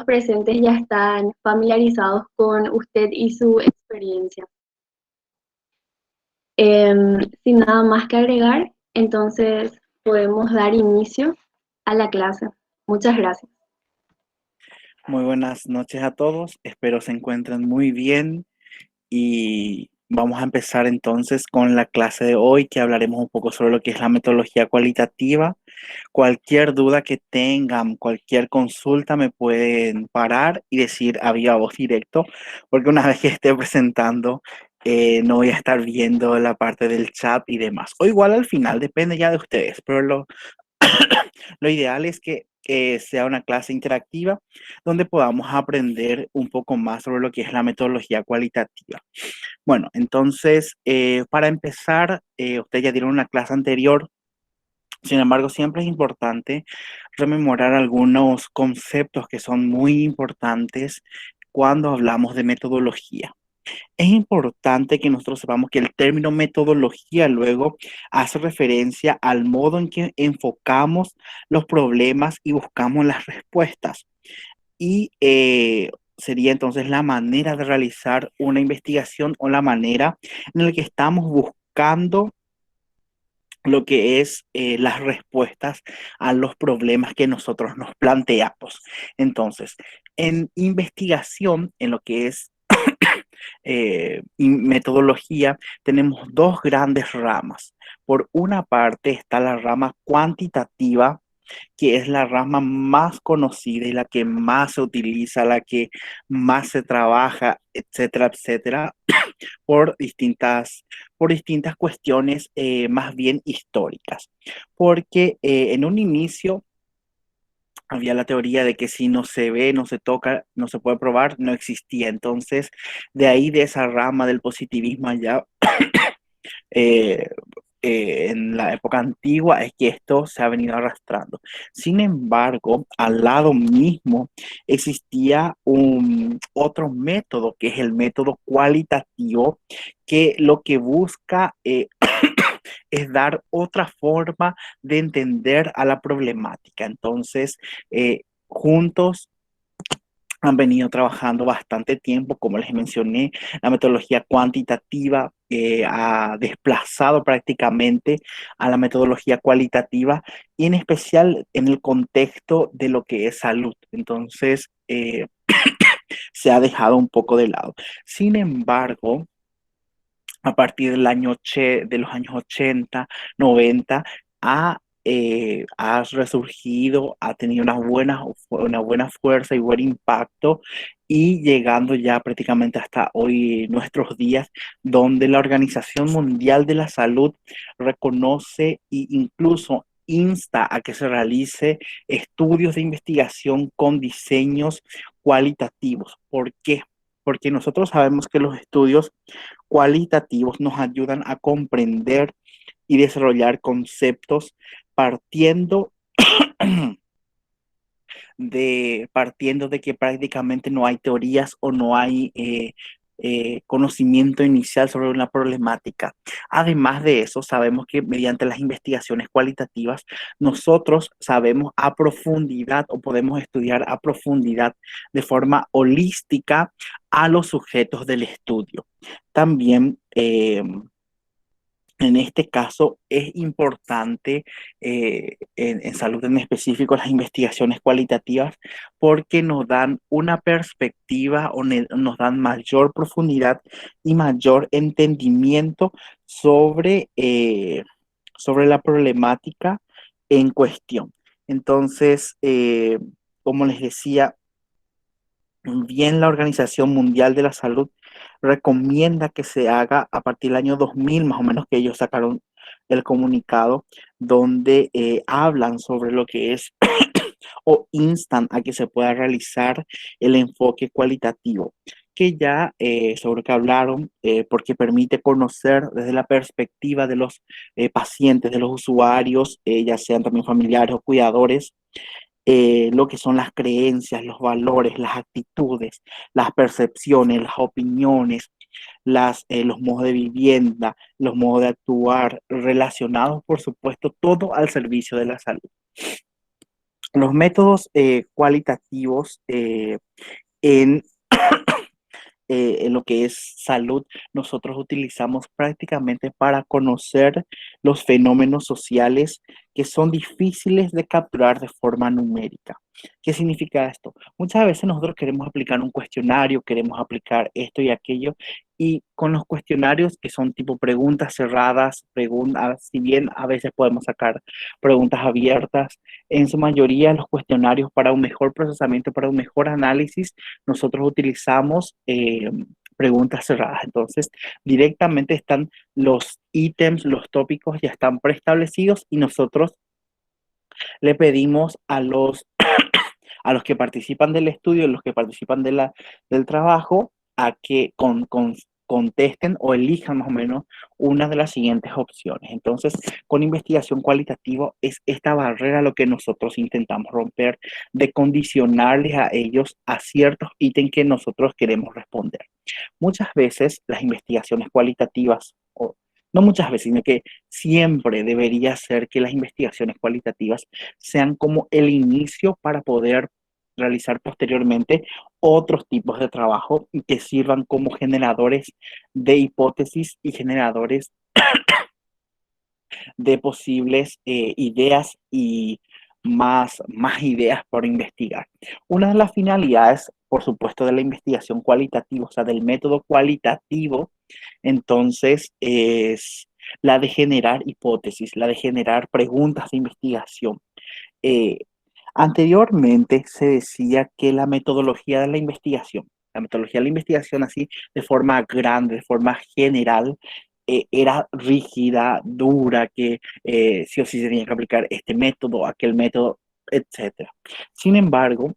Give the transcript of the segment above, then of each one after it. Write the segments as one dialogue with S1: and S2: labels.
S1: presentes ya están familiarizados con usted y su experiencia. Sin nada más que agregar, entonces podemos dar inicio a la clase. Muchas gracias.
S2: Muy buenas noches a todos, espero se encuentren muy bien y vamos a empezar entonces con la clase de hoy, que hablaremos un poco sobre lo que es la metodología cualitativa. Cualquier duda que tengan, cualquier consulta me pueden parar y decir a viva voz directo, porque una vez que esté presentando no voy a estar viendo la parte del chat y demás. O igual al final, depende ya de ustedes, pero lo ideal es que sea una clase interactiva donde podamos aprender un poco más sobre lo que es la metodología cualitativa. Bueno, entonces, para empezar, ustedes ya dieron una clase anterior. Sin embargo, siempre es importante rememorar algunos conceptos que son muy importantes cuando hablamos de metodología. Es importante que nosotros sepamos que el término metodología luego hace referencia al modo en que enfocamos los problemas y buscamos las respuestas. Y sería entonces la manera de realizar una investigación o la manera en la que estamos buscando lo que es las respuestas a los problemas que nosotros nos planteamos. Entonces, en investigación, en lo que es y metodología, tenemos dos grandes ramas. Por una parte está la rama cuantitativa, que es la rama más conocida y la que más se utiliza, la que más se trabaja, etcétera, etcétera, por distintas cuestiones más bien históricas. Porque en un inicio había la teoría de que si no se ve, no se toca, no se puede probar, no existía. Entonces, de ahí de esa rama del positivismo allá, eh, en la época antigua, es que esto se ha venido arrastrando. Sin embargo, al lado mismo existía un otro método, que es el método cualitativo, que lo que busca es dar otra forma de entender a la problemática. Entonces, juntos han venido trabajando bastante tiempo, como les mencioné, la metodología cuantitativa ha desplazado prácticamente a la metodología cualitativa y en especial en el contexto de lo que es salud. Entonces, se ha dejado un poco de lado. Sin embargo, a partir de los años 80, 90, ha resurgido, ha tenido una buena fuerza y buen impacto y llegando ya prácticamente hasta hoy, nuestros días, donde la Organización Mundial de la Salud reconoce e incluso insta a que se realice estudios de investigación con diseños cualitativos. ¿Por qué? Porque nosotros sabemos que los estudios cualitativos nos ayudan a comprender y desarrollar conceptos partiendo partiendo de que prácticamente no hay teorías o no hay conocimiento inicial sobre una problemática. Además de eso, sabemos que mediante las investigaciones cualitativas, nosotros sabemos a profundidad o podemos estudiar a profundidad de forma holística a los sujetos del estudio. También en este caso es importante en salud en específico las investigaciones cualitativas porque nos dan una perspectiva o nos dan mayor profundidad y mayor entendimiento sobre la problemática en cuestión. Entonces, como les decía, bien la Organización Mundial de la Salud recomienda que se haga a partir del año 2000, más o menos, que ellos sacaron el comunicado donde hablan sobre lo que es o instan a que se pueda realizar el enfoque cualitativo, que ya sobre lo que hablaron, porque permite conocer desde la perspectiva de los pacientes, de los usuarios, ya sean también familiares o cuidadores, lo que son las creencias, los valores, las actitudes, las percepciones, las opiniones, los modos de vivienda, los modos de actuar relacionados, por supuesto, todo al servicio de la salud. Los métodos cualitativos en en lo que es salud, nosotros utilizamos prácticamente para conocer los fenómenos sociales que son difíciles de capturar de forma numérica. ¿Qué significa esto? Muchas veces nosotros queremos aplicar un cuestionario, queremos aplicar esto y aquello, y con los cuestionarios que son tipo preguntas cerradas, preguntas, si bien a veces podemos sacar preguntas abiertas, en su mayoría los cuestionarios para un mejor procesamiento, para un mejor análisis, nosotros utilizamos preguntas cerradas. Entonces, directamente están los ítems, los tópicos ya están preestablecidos y nosotros le pedimos a los que participan del estudio, a los que participan del trabajo, a que contesten o elijan más o menos una de las siguientes opciones. Entonces, con investigación cualitativa es esta barrera lo que nosotros intentamos romper, de condicionarles a ellos a ciertos ítems que nosotros queremos responder. Muchas veces las investigaciones cualitativas, o no muchas veces, sino que siempre debería ser que las investigaciones cualitativas sean como el inicio para poder realizar posteriormente otros tipos de trabajo y que sirvan como generadores de hipótesis y generadores de posibles ideas y más ideas por investigar. Una de las finalidades, por supuesto, de la investigación cualitativa, o sea, del método cualitativo, entonces es la de generar hipótesis, la de generar preguntas de investigación. Eh, Anteriormente se decía que la metodología de la investigación así de forma grande, de forma general, era rígida, dura, que sí o sí se tenía que aplicar este método, aquel método, etcétera. Sin embargo,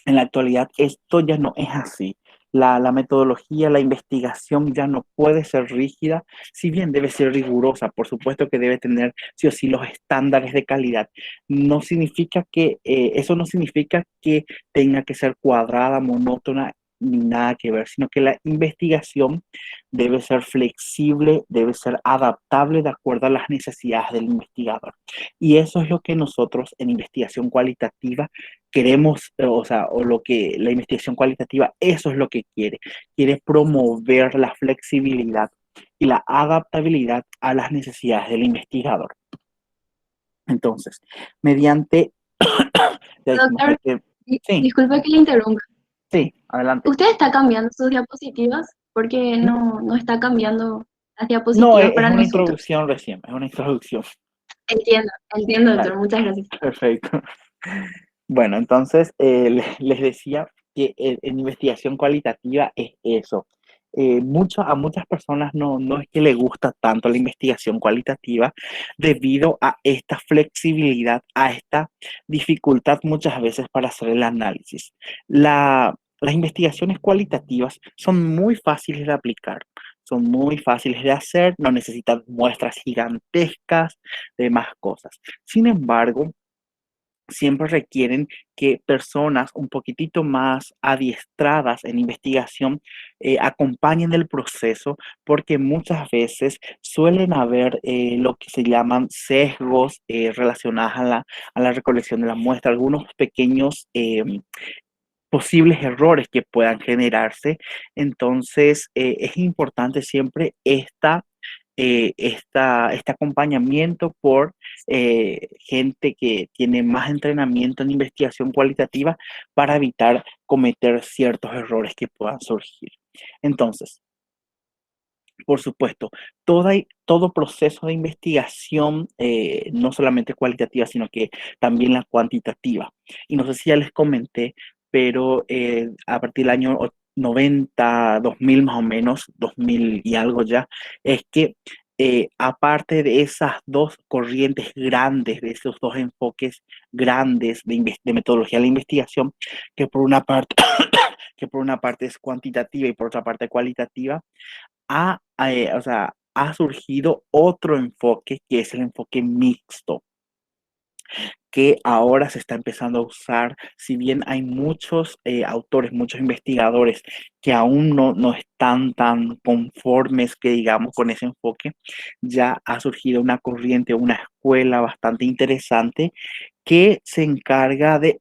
S2: en la actualidad esto ya no es así. La metodología, la investigación ya no puede ser rígida, si bien debe ser rigurosa, por supuesto que debe tener sí o sí los estándares de calidad. No significa que, eso no significa que tenga que ser cuadrada, monótona, ni nada que ver, sino que la investigación debe ser flexible, debe ser adaptable de acuerdo a las necesidades del investigador. Y eso es lo que nosotros en investigación cualitativa queremos, o sea, o lo que la investigación cualitativa, eso es lo que quiere promover la flexibilidad y la adaptabilidad a las necesidades del investigador. Entonces, mediante, ya dijimos de
S1: Doctor,
S2: que, sí,
S1: disculpe que le interrumpa.
S2: sí, adelante.
S1: ¿Usted está cambiando sus diapositivas? Porque
S2: N-
S1: no está cambiando las
S2: No,
S1: diapositivas
S2: es
S1: para
S2: una
S1: nosotros.
S2: introducción recién, es una introducción.
S1: Entiendo,
S2: Dale,
S1: doctor. Muchas gracias.
S2: perfecto. Bueno, entonces les decía que en investigación cualitativa es eso. A muchas personas no es que les gusta tanto la investigación cualitativa debido a esta flexibilidad, a esta dificultad muchas veces para hacer el análisis. Las investigaciones cualitativas son muy fáciles de aplicar, son muy fáciles de hacer, no necesitan muestras gigantescas de más cosas. Sin embargo, siempre requieren que personas un poquitito más adiestradas en investigación acompañen el proceso porque muchas veces suelen haber lo que se llaman sesgos relacionados a la recolección de la muestra, algunos pequeños posibles errores que puedan generarse. Entonces, es importante siempre este acompañamiento por gente que tiene más entrenamiento en investigación cualitativa para evitar cometer ciertos errores que puedan surgir. Entonces, por supuesto, todo proceso de investigación, no solamente cualitativa, sino que también la cuantitativa. Y no sé si ya les comenté, pero a partir del año 90, 2000 más o menos, 2000 y algo ya, es que aparte de esas dos corrientes grandes, de esos dos enfoques grandes de metodología de la investigación, que por una parte, que por una parte es cuantitativa y por otra parte cualitativa, o sea, ha surgido otro enfoque que es el enfoque mixto. que ahora se está empezando a usar, si bien hay muchos autores, muchos investigadores que aún no están tan conformes, que digamos, con ese enfoque, ya ha surgido una corriente, una escuela bastante interesante que se encarga de,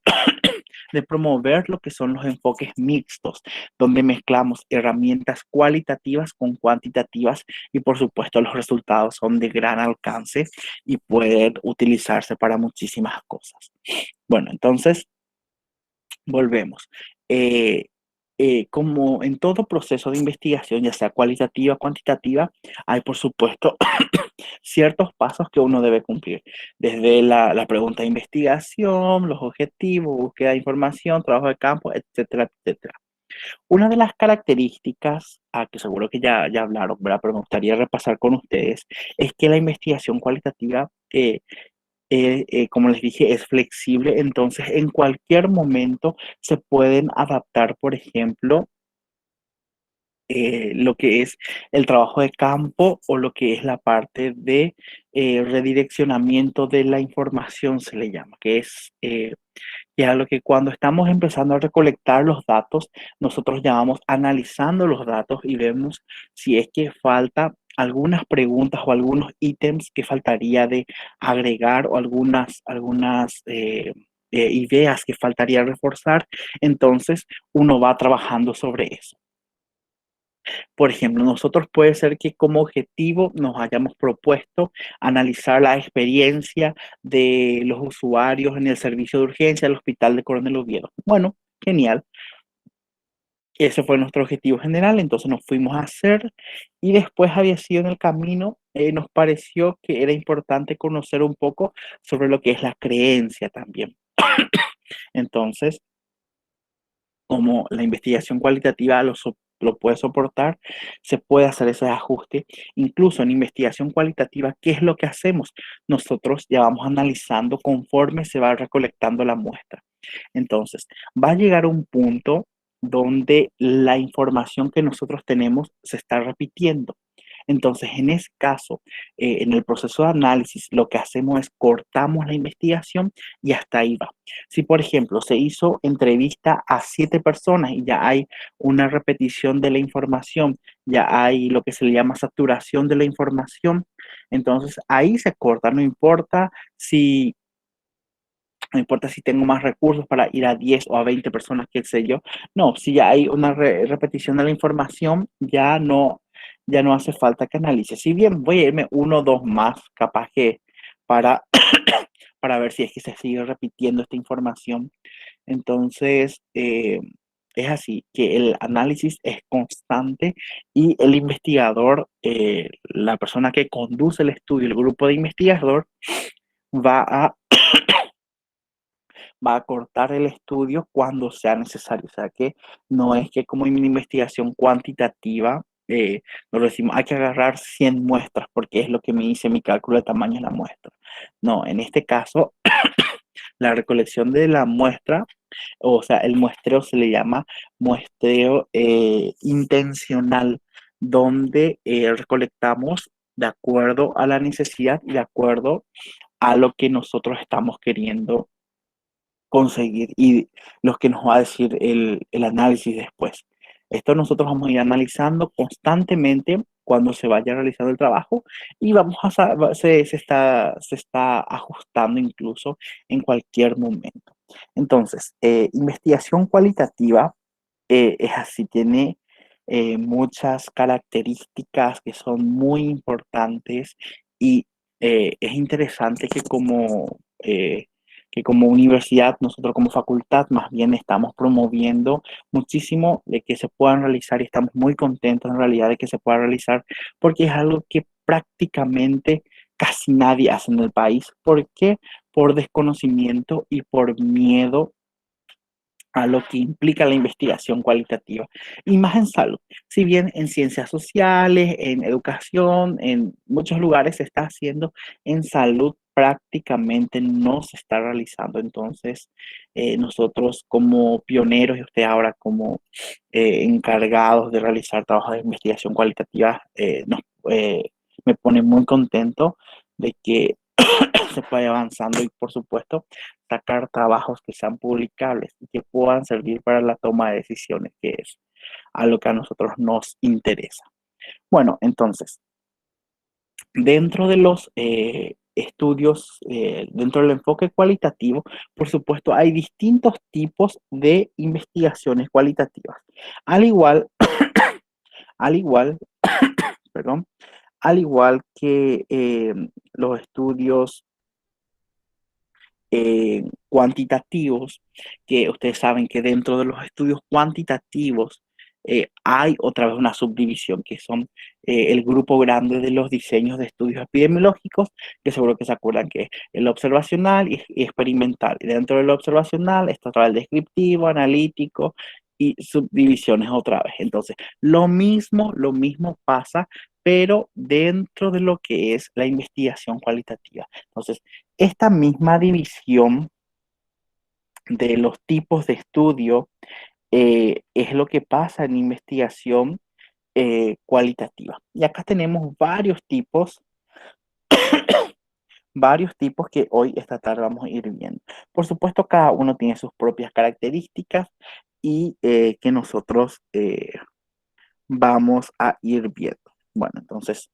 S2: de promover lo que son los enfoques mixtos, donde mezclamos herramientas cualitativas con cuantitativas y por supuesto los resultados son de gran alcance y pueden utilizarse para muchísimas cosas. Bueno, entonces volvemos. Eh, como en todo proceso de investigación, ya sea cualitativa o cuantitativa, hay por supuesto ciertos pasos que uno debe cumplir, desde la pregunta de investigación, los objetivos, búsqueda de información, trabajo de campo, etcétera, etcétera. Una de las características, que seguro que ya hablaron, ¿verdad? Pero me gustaría repasar con ustedes, es que la investigación cualitativa, como les dije, es flexible, entonces en cualquier momento se pueden adaptar, por ejemplo, lo que es el trabajo de campo o lo que es la parte de redireccionamiento de la información, se le llama, que es ya lo que cuando estamos empezando a recolectar los datos, nosotros ya vamos analizando los datos y vemos si es que falta algunas preguntas o algunos ítems que faltaría de agregar o algunas ideas que faltaría reforzar. Entonces, uno va trabajando sobre eso. Por ejemplo, nosotros puede ser que como objetivo nos hayamos propuesto analizar la experiencia de los usuarios en el servicio de urgencia del Hospital de Coronel Oviedo. Bueno, genial. Ese fue nuestro objetivo general, entonces nos fuimos a hacer y después había sido en el camino, nos pareció que era importante conocer un poco sobre lo que es la creencia también. Entonces, como la investigación cualitativa lo puede soportar, se puede hacer ese ajuste. Incluso en investigación cualitativa, ¿qué es lo que hacemos? Nosotros ya vamos analizando conforme se va recolectando la muestra. Entonces, va a llegar un punto donde la información que nosotros tenemos se está repitiendo. Entonces, en ese caso, en el proceso de análisis, lo que hacemos es cortamos la investigación y hasta ahí va. Si, por ejemplo, se hizo entrevista a 7 personas y ya hay una repetición de la información, ya hay lo que se le llama saturación de la información, entonces ahí se corta, no importa si tengo más recursos para ir a 10 o a 20 personas, qué sé yo. No, si ya hay una repetición de la información, ya no hace falta que analice. Si bien voy a irme uno o dos más, capaz que para, para ver si es que se sigue repitiendo esta información. Entonces, es así, que el análisis es constante y el investigador, la persona que conduce el estudio, el grupo de investigador, va a va a cortar el estudio cuando sea necesario. O sea que no es que como en una investigación cuantitativa, nos decimos, hay que agarrar 100 muestras porque es lo que me dice mi cálculo de tamaño de la muestra. No, en este caso, la recolección de la muestra, o sea, el muestreo se le llama muestreo intencional, donde recolectamos de acuerdo a la necesidad y de acuerdo a lo que nosotros estamos queriendo conseguir y lo que nos va a decir el análisis después. Esto nosotros vamos a ir analizando constantemente cuando se vaya realizando el trabajo y se está ajustando incluso en cualquier momento. Entonces, investigación cualitativa es así, tiene muchas características que son muy importantes y es interesante que como universidad, nosotros como facultad, más bien estamos promoviendo muchísimo de que se puedan realizar y estamos muy contentos en realidad de que se pueda realizar porque es algo que prácticamente casi nadie hace en el país. ¿Por qué? Por desconocimiento y por miedo a lo que implica la investigación cualitativa y más en salud. Si bien en ciencias sociales, en educación, en muchos lugares se está haciendo, en salud prácticamente no se está realizando. Entonces, nosotros como pioneros y usted ahora como encargados de realizar trabajos de investigación cualitativa, me pone muy contento de que se pueda avanzando y, por supuesto, sacar trabajos que sean publicables y que puedan servir para la toma de decisiones, que es a lo que a nosotros nos interesa. Bueno, entonces, dentro de los estudios, dentro del enfoque cualitativo, por supuesto, hay distintos tipos de investigaciones cualitativas. Al igual, al igual, perdón, al igual que los estudios cuantitativos, que ustedes saben que dentro de los estudios cuantitativos hay otra vez una subdivisión, que son el grupo grande de los diseños de estudios epidemiológicos, que seguro que se acuerdan que es el observacional y experimental. Y dentro del observacional está otra vez el descriptivo, analítico y subdivisiones otra vez. Entonces, lo mismo pasa, pero dentro de lo que es la investigación cualitativa. Entonces, esta misma división de los tipos de estudio es lo que pasa en investigación cualitativa. Y acá tenemos varios tipos que hoy, esta tarde, vamos a ir viendo. Por supuesto, cada uno tiene sus propias características y que nosotros vamos a ir viendo. Bueno, entonces,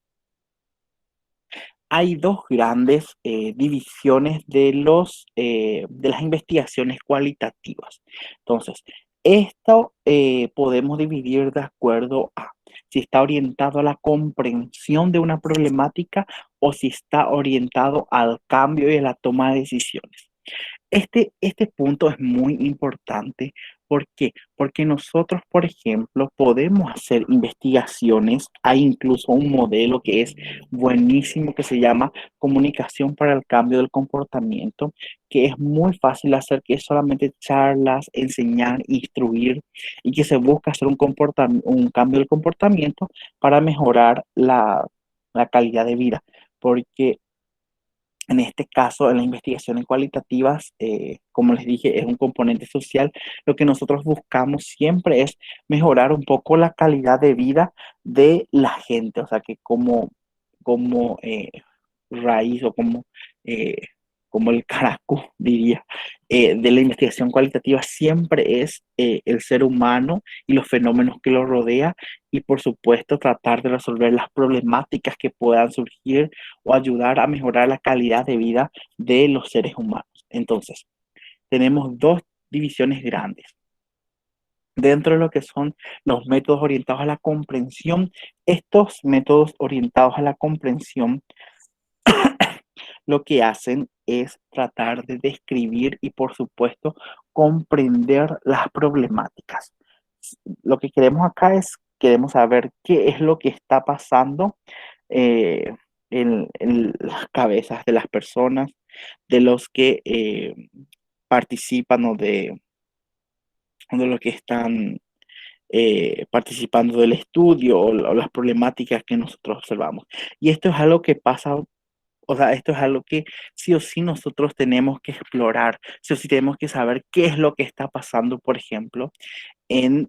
S2: hay dos grandes divisiones de las investigaciones cualitativas. Entonces, esto podemos dividir de acuerdo a si está orientado a la comprensión de una problemática o si está orientado al cambio y a la toma de decisiones. Este punto es muy importante. ¿Por qué? Porque nosotros, por ejemplo, podemos hacer investigaciones. Hay incluso un modelo que es buenísimo que se llama comunicación para el cambio del comportamiento, que es muy fácil hacer, que es solamente charlas, enseñar, instruir y que se busca hacer un cambio del comportamiento para mejorar la calidad de vida. Porque en este caso, en las investigaciones cualitativas, como les dije, es un componente social. Lo que nosotros buscamos siempre es mejorar un poco la calidad de vida de la gente, o sea, que como raíz o eh, como el caracol, diría, de la investigación cualitativa siempre es el ser humano y los fenómenos que lo rodea y, por supuesto, tratar de resolver las problemáticas que puedan surgir o ayudar a mejorar la calidad de vida de los seres humanos. Entonces, tenemos dos divisiones grandes. Dentro de lo que son los métodos orientados a la comprensión, estos métodos orientados a la comprensión lo que hacen es tratar de describir y, por supuesto, comprender las problemáticas. Lo que queremos acá es, queremos saber qué es lo que está pasando eh, en las cabezas de las personas, de los que participan o de los que están participando del estudio o las problemáticas que nosotros observamos. Y esto es algo que pasa, o sea, esto es algo que sí o sí nosotros tenemos que explorar, sí o sí tenemos que saber qué es lo que está pasando, por ejemplo, en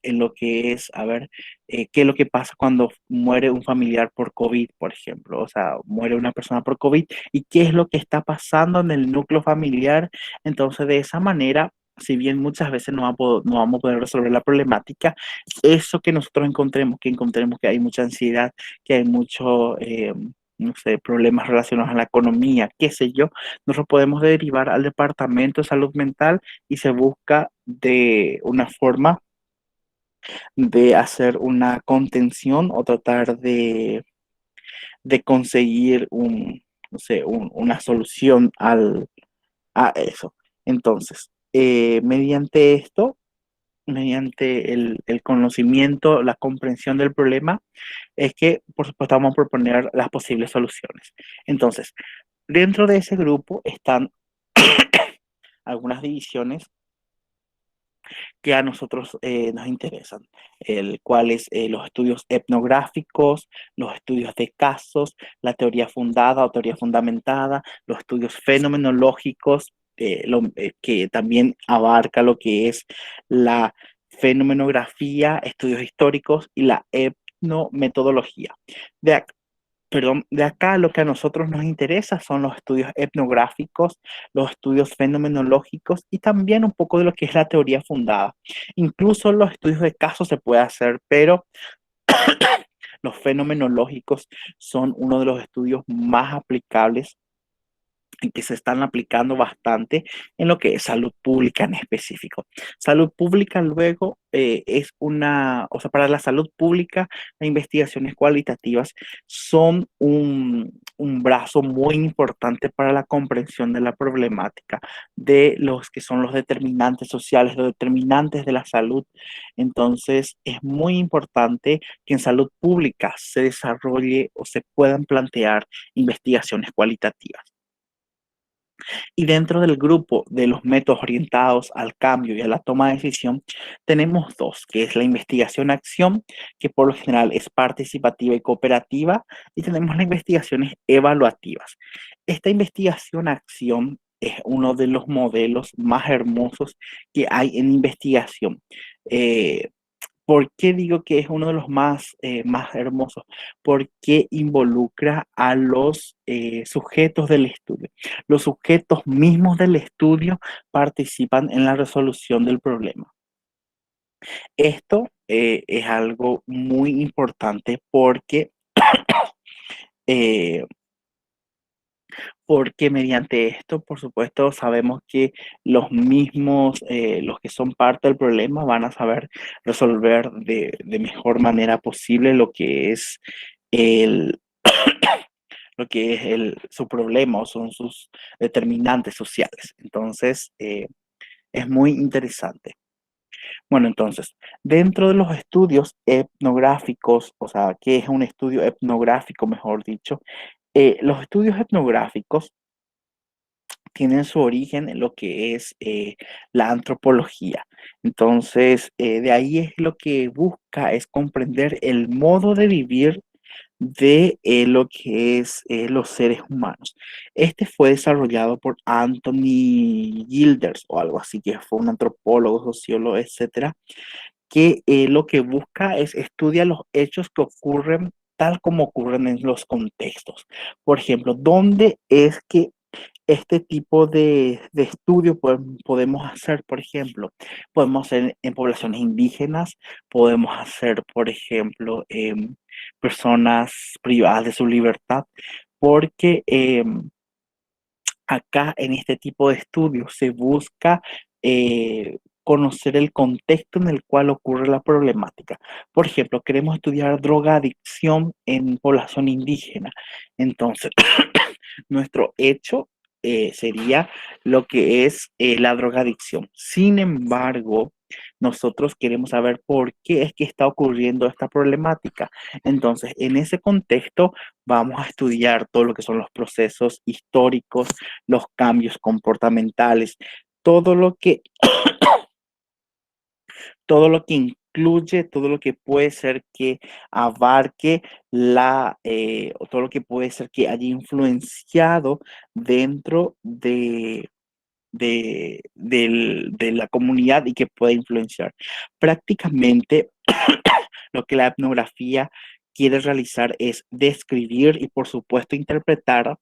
S2: lo que es, a ver, qué es lo que pasa cuando muere un familiar por COVID, por ejemplo, o sea, muere una persona por COVID y qué es lo que está pasando en el núcleo familiar. Entonces, de esa manera, si bien muchas veces no vamos a poder resolver la problemática, eso que nosotros encontremos que hay mucha ansiedad, que hay mucho, no sé, problemas relacionados a la economía, qué sé yo, nosotros podemos derivar al Departamento de Salud Mental y se busca de una forma de hacer una contención o tratar de conseguir no sé, una solución a eso. Entonces, mediante esto, mediante el conocimiento, la comprensión del problema, es que, por supuesto, vamos a proponer las posibles soluciones. Entonces, dentro de ese grupo están algunas divisiones que a nosotros nos interesan, el cual es los estudios etnográficos, los estudios de casos, la teoría fundada o teoría fundamentada, los estudios fenomenológicos, que también abarca lo que es la fenomenografía, estudios históricos y la etnometodología. De, Perdón, de acá lo que a nosotros nos interesa son los estudios etnográficos, los estudios fenomenológicos y también un poco de lo que es la teoría fundada. Incluso los estudios de casos se puede hacer, pero los fenomenológicos son uno de los estudios más aplicables y que se están aplicando bastante en lo que es salud pública en específico. Salud pública luego es una, o sea, para la salud pública, las investigaciones cualitativas son un brazo muy importante para la comprensión de la problemática de los que son los determinantes sociales, los determinantes de la salud. Entonces, es muy importante que en salud pública se desarrolle o se puedan plantear investigaciones cualitativas. Y dentro del grupo de los métodos orientados al cambio y a la toma de decisión, tenemos dos, que es la investigación-acción, que por lo general es participativa y cooperativa, y tenemos las investigaciones evaluativas. Esta investigación-acción es uno de los modelos más hermosos que hay en investigación. Eh, ¿Por qué digo que es uno de los más hermosos? Porque involucra a los sujetos del estudio. Los sujetos mismos del estudio participan en la resolución del problema. Esto es algo muy importante eh, porque mediante esto, por supuesto, sabemos que los mismos, los que son parte del problema, van a saber resolver de mejor manera posible lo que es el, su problema o son sus determinantes sociales. Entonces, es muy interesante. Bueno, entonces, dentro de los estudios etnográficos, o sea, ¿qué es un estudio etnográfico, mejor dicho? Los estudios etnográficos tienen su origen en lo que es la antropología. Entonces, de ahí es lo que busca, es comprender el modo de vivir de lo que es los seres humanos. Este fue desarrollado por Anthony Gilders o algo así, que fue un antropólogo, sociólogo, etcétera, que lo que busca es estudiar los hechos que ocurren tal como ocurren en los contextos. Por ejemplo, ¿dónde es que este tipo de estudio podemos hacer, por ejemplo, podemos hacer en poblaciones indígenas, podemos hacer, por ejemplo, en personas privadas de su libertad, porque acá en este tipo de estudios se busca conocer el contexto en el cual ocurre la problemática. Por ejemplo, queremos estudiar drogadicción en población indígena. Entonces, nuestro hecho sería lo que es la drogadicción. Sin embargo, nosotros queremos saber por qué es que está ocurriendo esta problemática. Entonces, en ese contexto, vamos a estudiar todo lo que son los procesos históricos, los cambios comportamentales, todo lo que todo lo que incluye, todo lo que puede ser que abarque o todo lo que puede ser que haya influenciado dentro de la comunidad y que pueda influenciar. Prácticamente lo que la etnografía quiere realizar es describir y por supuesto interpretar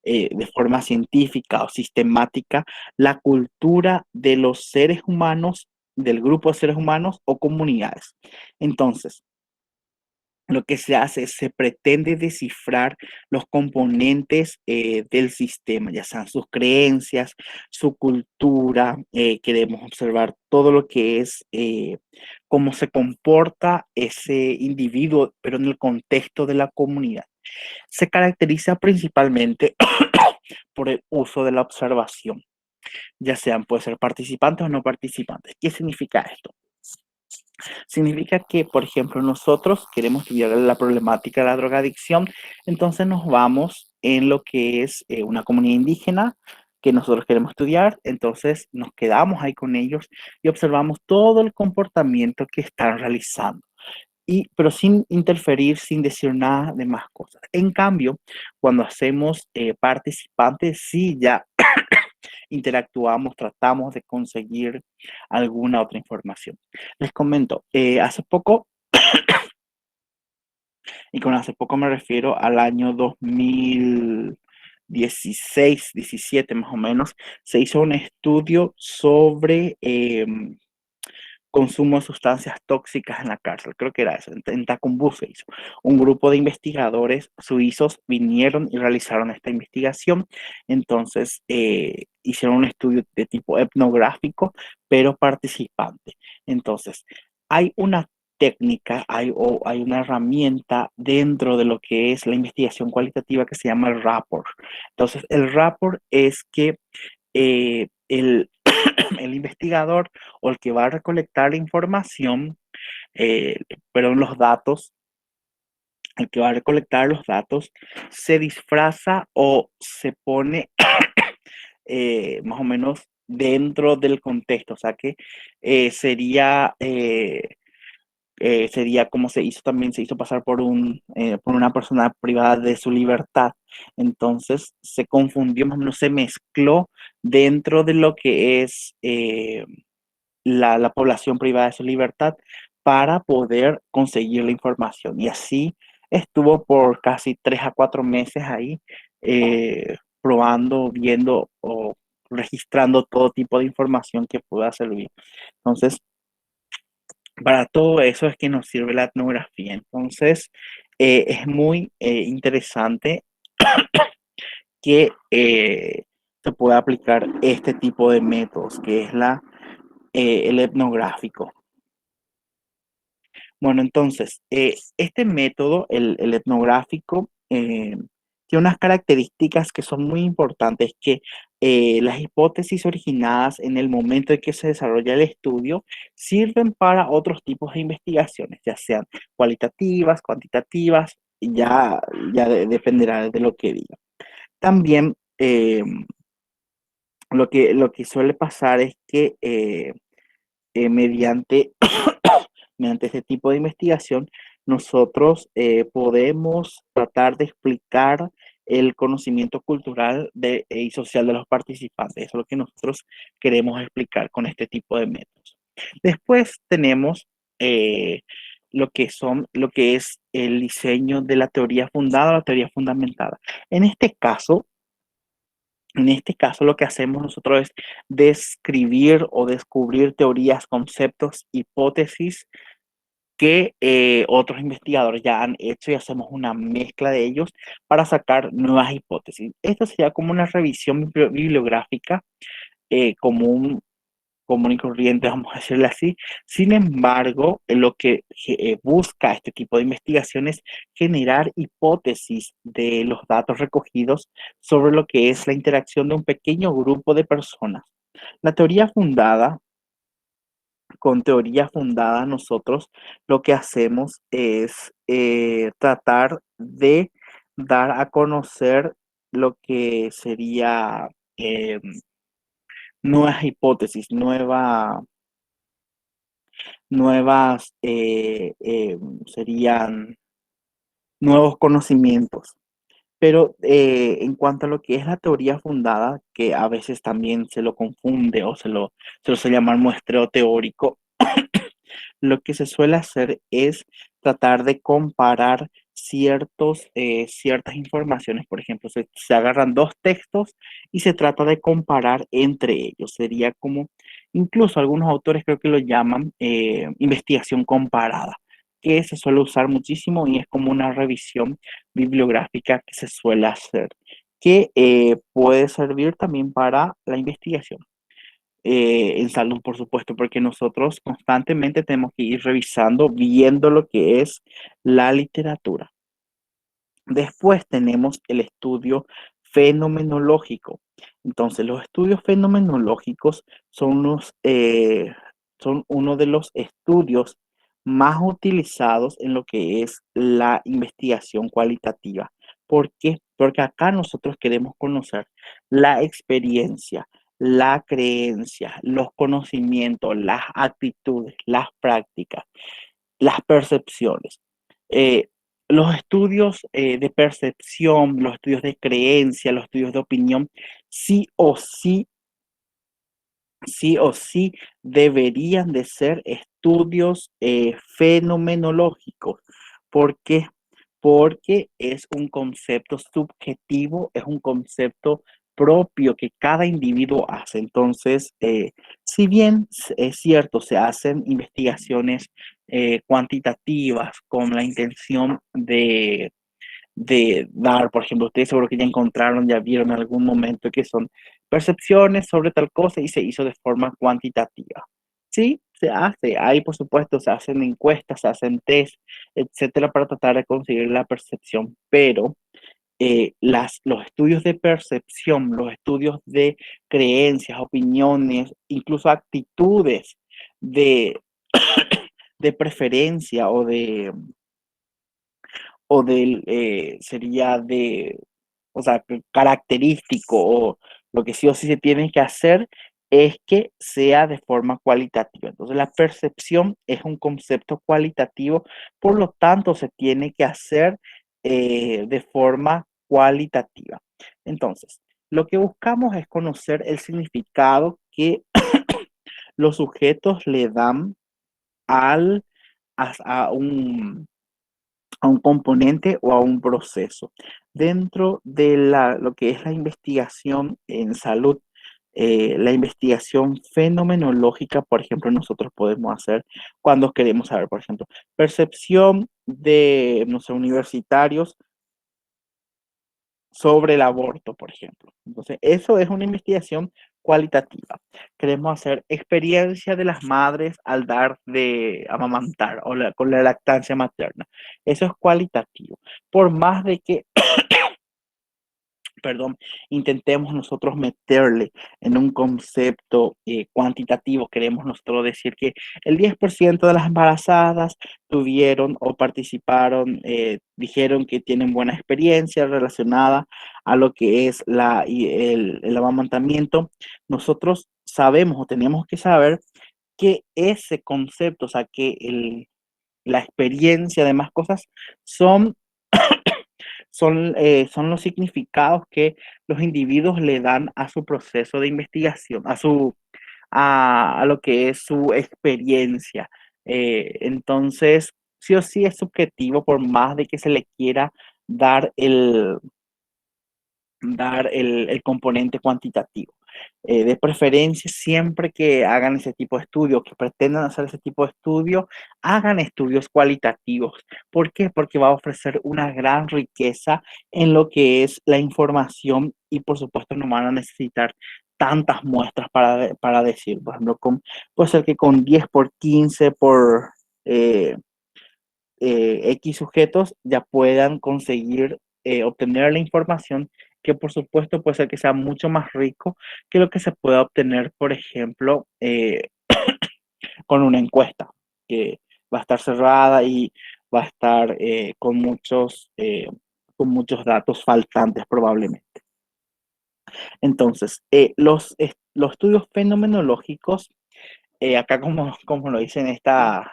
S2: de forma científica o sistemática la cultura de los seres humanos, del grupo de seres humanos o comunidades. Entonces, lo que se hace es se pretende descifrar los componentes del sistema, ya sean sus creencias, su cultura, queremos observar todo lo que es cómo se comporta ese individuo, pero en el contexto de la comunidad. Se caracteriza principalmente por el uso de la observación, ya sean, puede ser participantes o no participantes. ¿Qué significa esto? Significa que, por ejemplo, nosotros queremos estudiar la problemática de la drogadicción, entonces nos vamos en lo que es una comunidad indígena que nosotros queremos estudiar, entonces nos quedamos ahí con ellos y observamos todo el comportamiento que están realizando. Pero sin interferir, sin decir nada de más cosas. En cambio, cuando hacemos participantes, sí ya interactuamos, tratamos de conseguir alguna otra información. Les comento, hace poco Y con hace poco me refiero al año 2016, 17 más o menos, se hizo un estudio sobre consumo de sustancias tóxicas en la cárcel. Creo que era eso, en Tacumbú se hizo. Un grupo de investigadores suizos vinieron y realizaron esta investigación. Entonces, hicieron un estudio de tipo etnográfico, pero participante. Entonces, hay una técnica, hay una herramienta dentro de lo que es la investigación cualitativa que se llama el rapport. Entonces, el rapport es que el investigador o el que va a recolectar la información, eh, perdón, los datos, el que va a recolectar los datos, se disfraza o se pone más o menos dentro del contexto, o sea que sería sería como se hizo también, se hizo pasar por una persona privada de su libertad. Entonces se confundió, más o menos se mezcló dentro de lo que es la población privada de su libertad para poder conseguir la información. Y así estuvo por casi 3 a 4 meses ahí probando, viendo o registrando todo tipo de información que pueda servir. Entonces, para todo eso es que nos sirve la etnografía. Entonces, es muy interesante que se pueda aplicar este tipo de métodos, que es el etnográfico. Bueno, entonces, este método, el etnográfico, tiene unas características que son muy importantes, que las hipótesis originadas en el momento en que se desarrolla el estudio sirven para otros tipos de investigaciones, ya sean cualitativas, cuantitativas, dependerá de lo que diga. También lo que suele pasar es que mediante mediante este tipo de investigación, nosotros podemos tratar de explicar el conocimiento cultural y social de los participantes. Eso es lo que nosotros queremos explicar con este tipo de métodos. Después tenemos eh, lo que es el diseño de la teoría fundada o la teoría fundamentada. En este caso, en este caso, lo que hacemos nosotros es describir o descubrir teorías, conceptos, hipótesis que otros investigadores ya han hecho y hacemos una mezcla de ellos para sacar nuevas hipótesis. Esto sería como una revisión bibliográfica común, común y corriente, vamos a decirle así. Sin embargo, lo que busca este tipo de investigación es generar hipótesis de los datos recogidos sobre lo que es la interacción de un pequeño grupo de personas. La teoría fundada con teoría fundada, nosotros lo que hacemos es tratar de dar a conocer lo que sería eh, nuevas hipótesis, nuevas serían nuevos conocimientos. Pero en cuanto a lo que es la teoría fundada, que a veces también se lo confunde o se lo suele llamar muestreo teórico, lo que se suele hacer es tratar de comparar ciertas informaciones. Por ejemplo, se agarran dos textos y se trata de comparar entre ellos. Sería como, incluso algunos autores creo que lo llaman investigación comparada, que se suele usar muchísimo y es como una revisión bibliográfica que se suele hacer, que puede servir también para la investigación en salud, por supuesto, porque nosotros constantemente tenemos que ir revisando, viendo lo que es la literatura. Después tenemos el estudio fenomenológico. Entonces, los estudios fenomenológicos son uno de los estudios más utilizados en lo que es la investigación cualitativa. ¿Por qué? Porque acá nosotros queremos conocer la experiencia, la creencia, los conocimientos, las actitudes, las prácticas, las percepciones. Eh, los estudios de percepción, los estudios de creencia, los estudios de opinión, sí o sí, sí o sí deberían de ser estudios fenomenológicos. ¿Por qué? porque es un concepto subjetivo, es un concepto propio que cada individuo hace. Entonces, si bien es cierto, se hacen investigaciones cuantitativas con la intención de dar, por ejemplo, ustedes seguro que ya encontraron, ya vieron en algún momento que son percepciones sobre tal cosa y se hizo de forma cuantitativa. Sí, se hace, ahí por supuesto se hacen encuestas, se hacen test, etcétera, para tratar de conseguir la percepción, pero los estudios de percepción, los estudios de creencias, opiniones, incluso actitudes de, de preferencia o del, sería de, o sea, característico o lo que sí o sí se tiene que hacer es que sea de forma cualitativa. Entonces, la percepción es un concepto cualitativo, por lo tanto, se tiene que hacer de forma cualitativa. Entonces, lo que buscamos es conocer el significado que los sujetos le dan al, a un componente o a un proceso. Dentro de lo que es la investigación en salud, la investigación fenomenológica, por ejemplo, nosotros podemos hacer cuando queremos saber, por ejemplo, percepción de, no sé, universitarios sobre el aborto, por ejemplo. Entonces, eso es una investigación cualitativa. Queremos hacer experiencia de las madres al dar de amamantar o con la lactancia materna. Eso es cualitativo. Por más de que perdón, intentemos nosotros meterle en un concepto cuantitativo, queremos nosotros decir que el 10% de las embarazadas tuvieron o participaron, dijeron que tienen buena experiencia relacionada a lo que es el amamantamiento. Nosotros sabemos o tenemos que saber que ese concepto, o sea, que la experiencia de más cosas son son los significados que los individuos le dan a su proceso de investigación, a lo que es su experiencia. Entonces, sí o sí es subjetivo por más de que se le quiera dar el componente cuantitativo. De preferencia, siempre que hagan ese tipo de estudios, que pretendan hacer ese tipo de estudio, hagan estudios cualitativos. ¿Por qué? Porque va a ofrecer una gran riqueza en lo que es la información y por supuesto no van a necesitar tantas muestras para decir, por ejemplo, puede ser que con 10 por 15 por eh, X sujetos ya puedan conseguir obtener la información que por supuesto puede ser que sea mucho más rico que lo que se pueda obtener, por ejemplo, con una encuesta que va a estar cerrada y va a estar con muchos datos faltantes probablemente. Entonces, los estudios fenomenológicos acá como lo dice en esta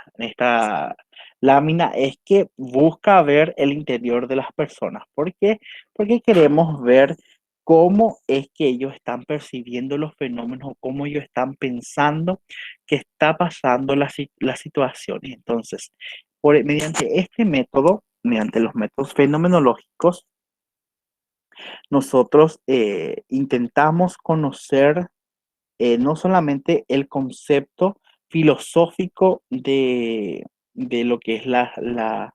S2: lámina, es que busca ver el interior de las personas. ¿Por qué? Porque queremos ver cómo es que ellos están percibiendo los fenómenos, cómo ellos están pensando que está pasando las situaciones. Entonces, mediante este método, mediante los métodos fenomenológicos, nosotros intentamos conocer no solamente el concepto filosófico de lo que es la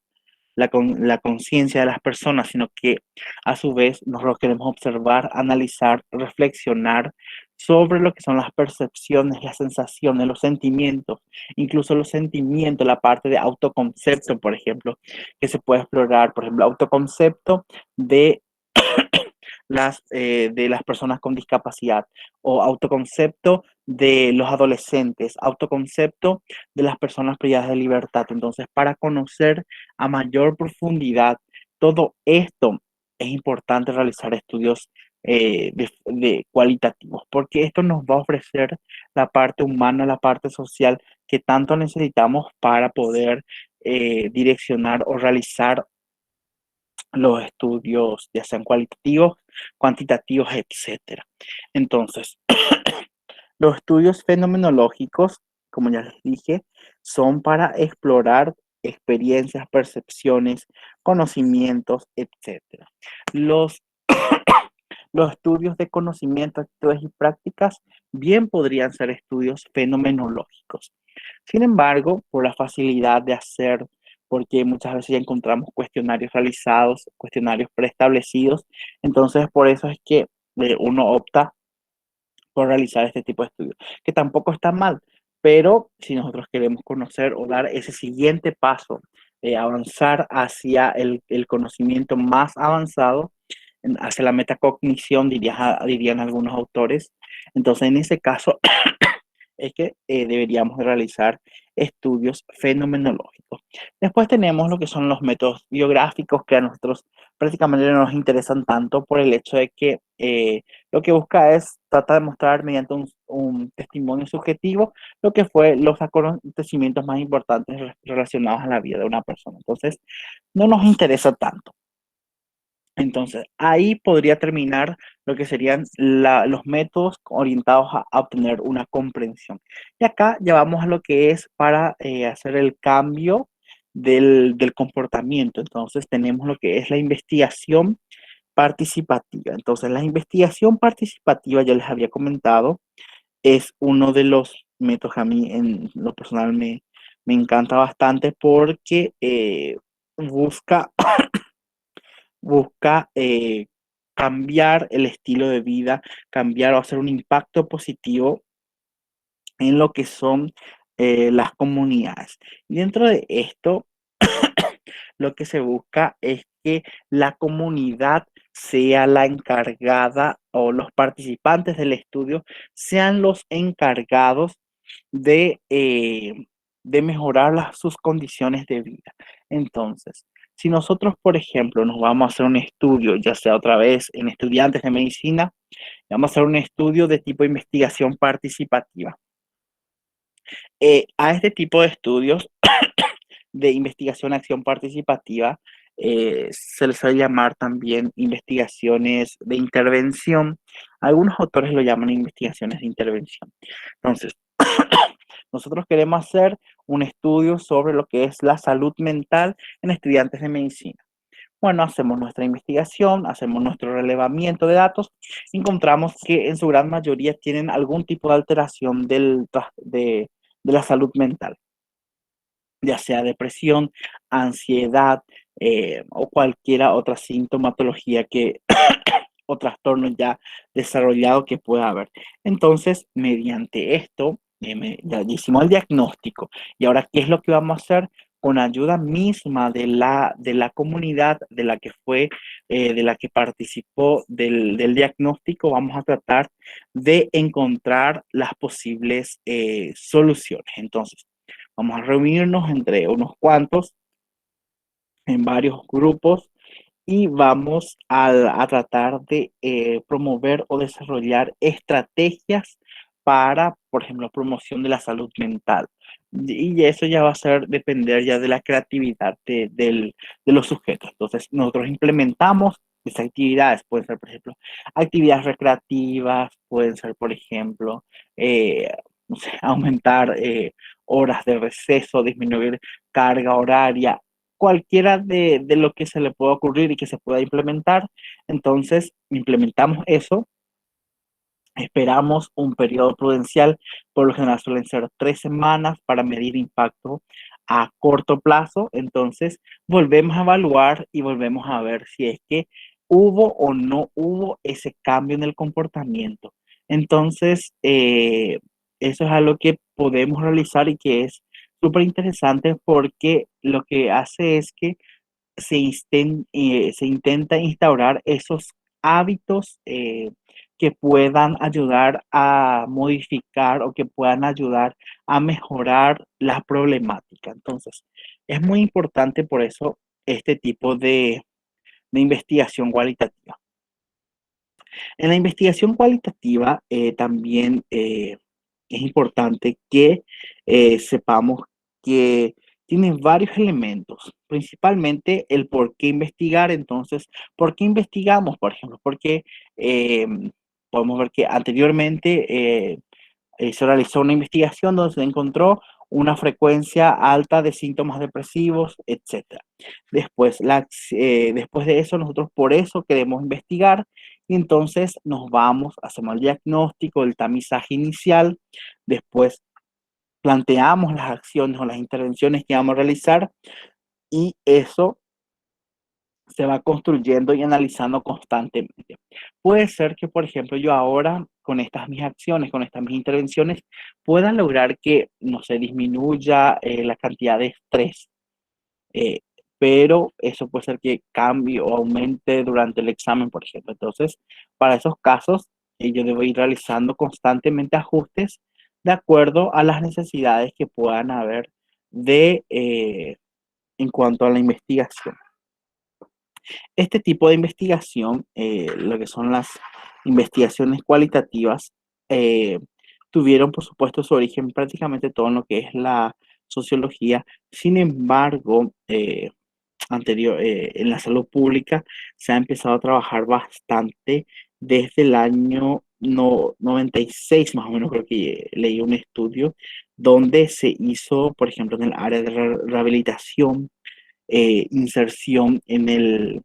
S2: conciencia de las personas, sino que a su vez nos lo queremos observar, analizar, reflexionar sobre lo que son las percepciones, las sensaciones, los sentimientos, incluso los sentimientos, la parte de autoconcepto, por ejemplo, que se puede explorar, por ejemplo, autoconcepto de de las personas con discapacidad o autoconcepto de los adolescentes, autoconcepto de las personas privadas de libertad. Entonces, para conocer a mayor profundidad todo esto, es importante realizar estudios de cualitativos, porque esto nos va a ofrecer la parte humana, la parte social que tanto necesitamos para poder direccionar o realizar los estudios, ya sean cualitativos, cuantitativos, etcétera. Entonces, los estudios fenomenológicos, como ya les dije, son para explorar experiencias, percepciones, conocimientos, etcétera. Los, los estudios de conocimiento, actitudes y prácticas bien podrían ser estudios fenomenológicos. Sin embargo, por la facilidad de hacer, porque muchas veces ya encontramos cuestionarios realizados, cuestionarios preestablecidos, entonces por eso es que uno opta por realizar este tipo de estudios, que tampoco está mal, pero si nosotros queremos conocer o dar ese siguiente paso, avanzar hacia el conocimiento más avanzado, hacia la metacognición, dirían algunos autores, entonces en ese caso es que deberíamos realizar estudios fenomenológicos. Después tenemos lo que son los métodos biográficos que a nosotros prácticamente no nos interesan tanto por el hecho de que lo que busca es tratar de mostrar mediante un testimonio subjetivo lo que fue los acontecimientos más importantes relacionados a la vida de una persona. Entonces, no nos interesa tanto. Entonces, ahí podría terminar lo que serían los métodos orientados a obtener una comprensión. Y acá ya vamos a lo que es para hacer el cambio del comportamiento. Entonces, tenemos lo que es la investigación participativa. Entonces, la investigación participativa, ya les había comentado, es uno de los métodos que a mí en lo personal me encanta bastante porque busca cambiar el estilo de vida, cambiar o hacer un impacto positivo en lo que son las comunidades. Y dentro de esto, lo que se busca es que la comunidad sea la encargada o los participantes del estudio sean los encargados de mejorar sus condiciones de vida. Entonces, si nosotros, por ejemplo, nos vamos a hacer un estudio, ya sea otra vez en estudiantes de medicina, vamos a hacer un estudio de tipo investigación participativa. A este tipo de estudios de investigación acción participativa se les suele llamar también investigaciones de intervención. Algunos autores lo llaman investigaciones de intervención. Entonces, nosotros queremos hacer un estudio sobre lo que es la salud mental en estudiantes de medicina. Bueno, hacemos nuestra investigación, hacemos nuestro relevamiento de datos, encontramos que en su gran mayoría tienen algún tipo de alteración de la salud mental, ya sea depresión, ansiedad o cualquiera otra sintomatología o trastorno ya desarrollado que pueda haber. Entonces, mediante esto, ya hicimos el diagnóstico. Y ahora, ¿qué es lo que vamos a hacer? Con ayuda misma de la comunidad de la que fue, de la que participó del diagnóstico, vamos a tratar de encontrar las posibles soluciones. Entonces, vamos a reunirnos entre unos cuantos, en varios grupos, y vamos a tratar de promover o desarrollar estrategias para, por ejemplo, promoción de la salud mental. Y eso ya va a ser depender ya de la creatividad de los sujetos. Entonces, nosotros implementamos esas actividades. Pueden ser, por ejemplo, actividades recreativas, pueden ser, por ejemplo, no sé, aumentar horas de receso, disminuir carga horaria, cualquiera de lo que se le pueda ocurrir y que se pueda implementar. Entonces, implementamos eso, esperamos un periodo prudencial, por lo general suelen ser 3 semanas para medir impacto a corto plazo. Entonces, volvemos a evaluar y volvemos a ver si es que hubo o no hubo ese cambio en el comportamiento. Entonces, eso es algo que podemos realizar y que es súper interesante porque lo que hace es que se intenta instaurar esos hábitos que puedan ayudar a modificar o que puedan ayudar a mejorar la problemática. Entonces, es muy importante por eso este tipo de investigación cualitativa. En la investigación cualitativa también es importante que sepamos que tiene varios elementos, principalmente el por qué investigar. Entonces, ¿por qué investigamos? Por ejemplo, porque eh, podemos ver que anteriormente se realizó una investigación donde se encontró una frecuencia alta de síntomas depresivos, etcétera. Después de eso, nosotros por eso queremos investigar y entonces nos vamos, hacemos el diagnóstico, el tamizaje inicial, después planteamos las acciones o las intervenciones que vamos a realizar y eso se va construyendo y analizando constantemente. Puede ser que, por ejemplo, yo ahora con estas mis acciones, con estas mis intervenciones, pueda lograr que, no se disminuya la cantidad de estrés, eh, pero eso puede ser que cambie o aumente durante el examen, por ejemplo. Entonces, para esos casos, yo debo ir realizando constantemente ajustes de acuerdo a las necesidades que puedan haber en cuanto a la investigación. Este tipo de investigación, lo que son las investigaciones cualitativas, eh, tuvieron, por supuesto, su origen prácticamente todo en lo que es la sociología. Sin embargo, en la salud pública se ha empezado a trabajar bastante desde el año 96, más o menos, creo que leí un estudio donde se hizo, por ejemplo, en el área de rehabilitación, inserción en el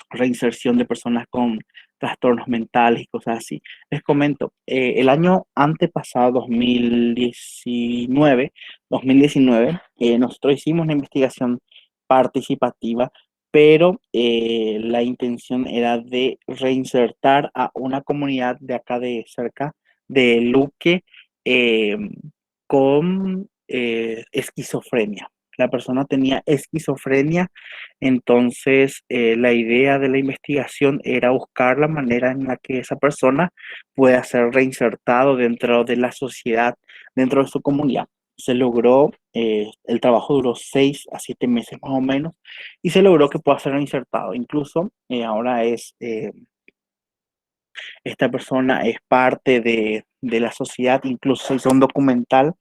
S2: reinserción de personas con trastornos mentales y cosas así. Les comento, el año antepasado, 2019, nosotros hicimos una investigación participativa, pero la intención era de reinsertar a una comunidad de acá de cerca, de Luque, eh, con esquizofrenia. La persona tenía esquizofrenia, entonces la idea de la investigación era buscar la manera en la que esa persona pueda ser reinsertado dentro de la sociedad, dentro de su comunidad. Se logró, el trabajo duró 6 a 7 meses más o menos, y se logró que pueda ser reinsertado. Incluso ahora esta persona es parte de la sociedad, incluso se hizo un documental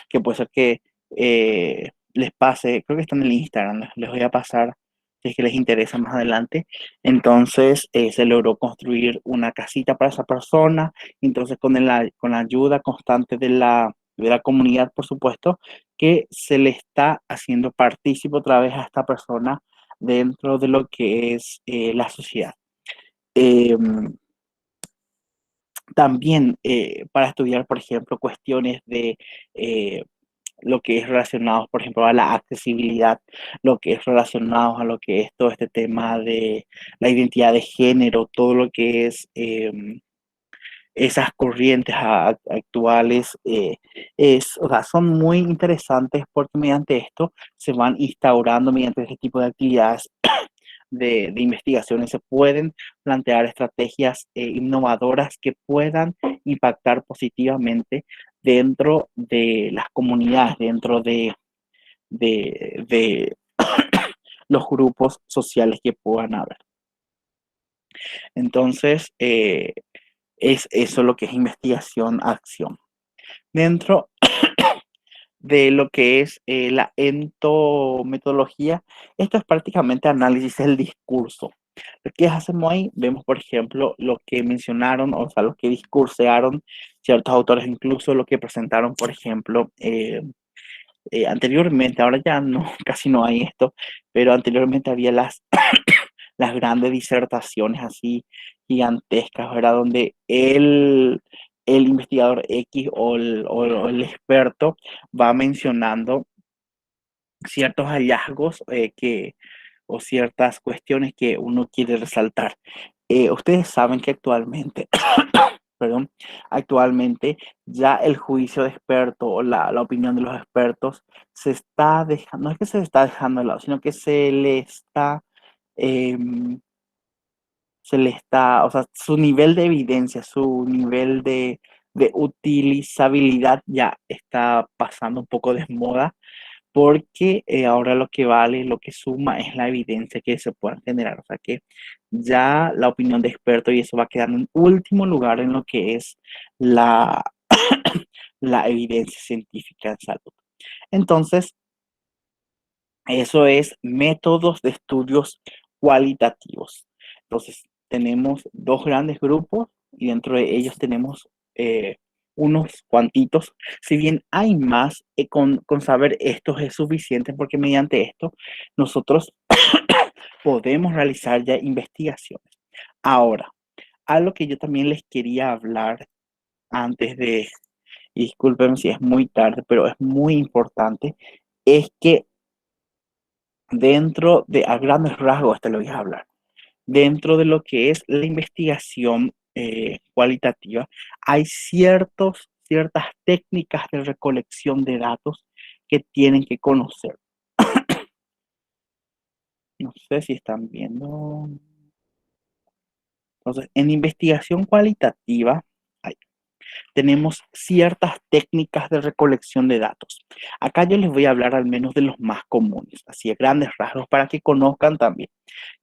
S2: que puede ser que les pase, creo que está en el Instagram, les voy a pasar si es que les interesa más adelante. Entonces se logró construir una casita para esa persona, entonces con la ayuda constante de la comunidad, por supuesto, que se le está haciendo partícipe otra vez a esta persona dentro de lo que es la sociedad. Em, También para estudiar, por ejemplo, cuestiones de lo que es relacionado, por ejemplo, a la accesibilidad, lo que es relacionado a lo que es todo este tema de la identidad de género, todo lo que es esas corrientes actuales, o sea, son muy interesantes porque mediante esto se van instaurando, mediante este tipo de actividades, de investigaciones, se pueden plantear estrategias innovadoras que puedan impactar positivamente dentro de las comunidades, dentro de los grupos sociales que puedan haber. Entonces, es eso lo que es investigación-acción. Dentro de lo que es la entometodología, esto es prácticamente análisis del discurso. Lo que hacemos ahí, vemos por ejemplo lo que mencionaron, o sea, lo que discursearon ciertos autores, incluso lo que presentaron, por ejemplo, anteriormente, ahora ya no, casi no hay esto, pero anteriormente había las grandes disertaciones así gigantescas, ¿verdad? Donde el investigador X o el experto va mencionando ciertos hallazgos o ciertas cuestiones que uno quiere resaltar. Ustedes saben que actualmente, perdón, actualmente ya el juicio de experto o la opinión de los expertos se está dejando, no es que se está dejando de lado, sino que em, o sea, su nivel de evidencia, su nivel de utilizabilidad ya está pasando un poco de moda porque ahora lo que vale, lo que suma es la evidencia que se pueda generar. O sea que ya la opinión de experto y eso va quedando en último lugar en lo que es la, la evidencia científica en salud. Entonces, eso es métodos de estudios cualitativos. Entonces, tenemos dos grandes grupos y dentro de ellos tenemos unos cuantitos. Si bien hay más, con saber estos es suficiente porque mediante esto nosotros podemos realizar ya investigaciones. Ahora, algo que yo también les quería hablar antes de, y disculpen si es muy tarde, pero es muy importante, es que dentro de, a grandes rasgos, te lo voy a hablar, dentro de lo que es la investigación cualitativa, hay ciertas técnicas de recolección de datos que tienen que conocer. No sé si están viendo. Entonces, en investigación cualitativa, hay tenemos ciertas técnicas de recolección de datos. Acá yo les voy a hablar al menos de los más comunes, así a grandes rasgos, para que conozcan también,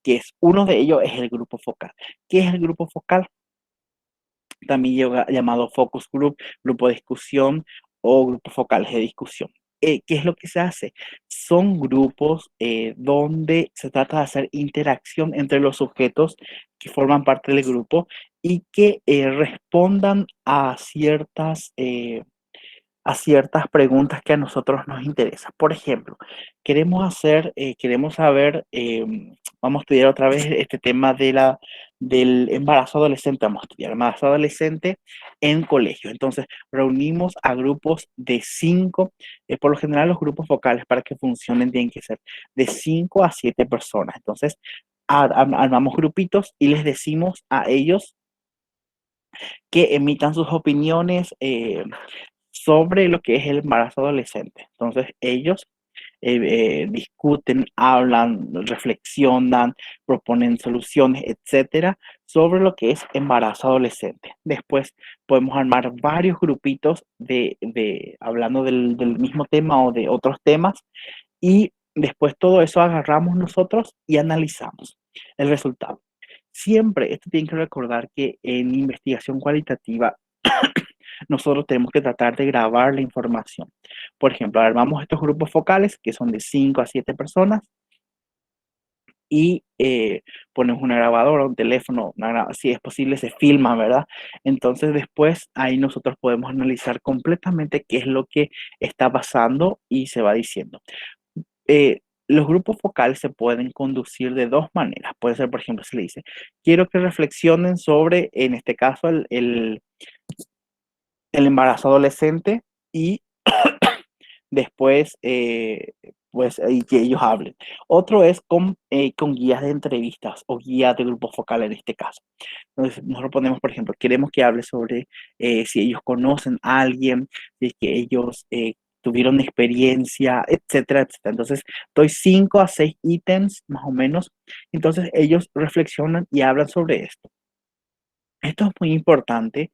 S2: que es uno de ellos es el grupo focal. ¿Qué es el grupo focal? También llamado focus group, grupo de discusión o grupos focales de discusión. ¿Qué es lo que se hace? Son grupos donde se trata de hacer interacción entre los sujetos que forman parte del grupo y que respondan a ciertas preguntas que a nosotros nos interesan. Por ejemplo, queremos saber, vamos a estudiar otra vez este tema del embarazo adolescente. Vamos a estudiar embarazo adolescente en colegio. Entonces, reunimos a grupos de 5, por lo general los grupos focales para que funcionen tienen que ser de 5 a 7 personas. Entonces, armamos grupitos y les decimos a ellos que emitan sus opiniones sobre lo que es el embarazo adolescente. Entonces, ellos discuten, hablan, reflexionan, proponen soluciones, etcétera, sobre lo que es embarazo adolescente. Después podemos armar varios grupitos hablando del mismo tema o de otros temas y después todo eso agarramos nosotros y analizamos el resultado. Siempre, esto tienen que recordar que en investigación cualitativa nosotros tenemos que tratar de grabar la información. Por ejemplo, armamos estos grupos focales que son de 5 a 7 personas y ponemos una grabadora, un teléfono, si es posible se filma, ¿verdad? Entonces después ahí nosotros podemos analizar completamente qué es lo que está pasando y se va diciendo. Los grupos focales se pueden conducir de dos maneras. Puede ser, por ejemplo, se le dice, quiero que reflexionen sobre, en este caso, el embarazo adolescente y después, pues, y que ellos hablen. Otro es con guías de entrevistas o guías de grupo focal en este caso. Entonces, nosotros ponemos, por ejemplo, queremos que hable sobre si ellos conocen a alguien, si es que ellos tuvieron experiencia, etcétera, etcétera. Entonces, doy 5 a 6 ítems más o menos. Entonces, ellos reflexionan y hablan sobre esto. Esto es muy importante,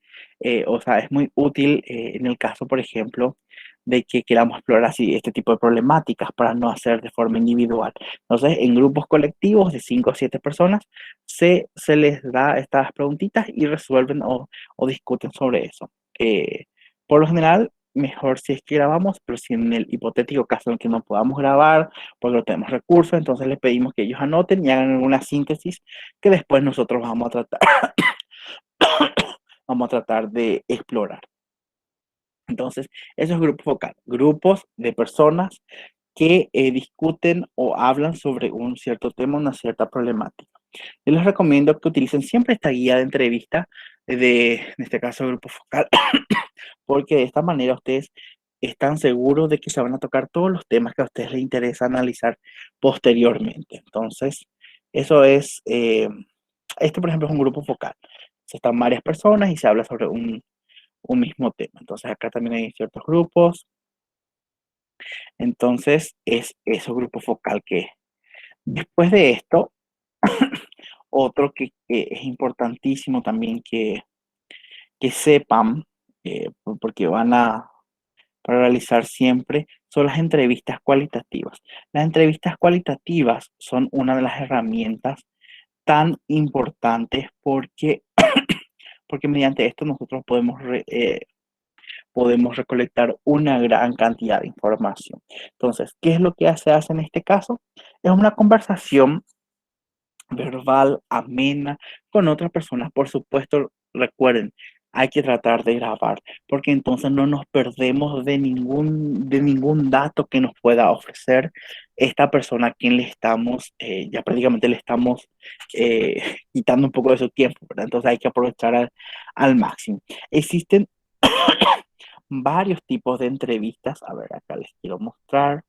S2: o sea, es muy útil en el caso, por ejemplo, de que queramos explorar así este tipo de problemáticas para no hacer de forma individual. Entonces, en grupos colectivos de 5 o 7 personas, se les da estas preguntitas y resuelven o discuten sobre eso. Por lo general, mejor si es que grabamos, pero si en el hipotético caso en el que no podamos grabar, porque no tenemos recursos, entonces les pedimos que ellos anoten y hagan alguna síntesis que después nosotros vamos a tratar vamos a tratar de explorar. Entonces, esos grupos focales, grupos de personas que discuten o hablan sobre un cierto tema, una cierta problemática. Yo les recomiendo que utilicen siempre esta guía de entrevista en este caso, grupo focal, porque de esta manera ustedes están seguros de que se van a tocar todos los temas que a ustedes les interesa analizar posteriormente. Entonces, eso es, este por ejemplo es un grupo focal. Están varias personas y se habla sobre un mismo tema. Entonces acá también hay ciertos grupos. Entonces es ese grupo focal que después de esto, otro que es importantísimo también que sepan, porque van a para realizar siempre, son las entrevistas cualitativas. Las entrevistas cualitativas son una de las herramientas tan importantes porque mediante esto nosotros podemos recolectar una gran cantidad de información. Entonces, ¿qué es lo que se hace en este caso? Es una conversación verbal, amena, con otras personas. Por supuesto, recuerden, hay que tratar de grabar, porque entonces no nos perdemos de ningún dato que nos pueda ofrecer esta persona a quien le estamos, ya prácticamente le estamos quitando un poco de su tiempo, ¿verdad? Entonces hay que aprovechar al máximo. Existen varios tipos de entrevistas. A ver, acá les quiero mostrar.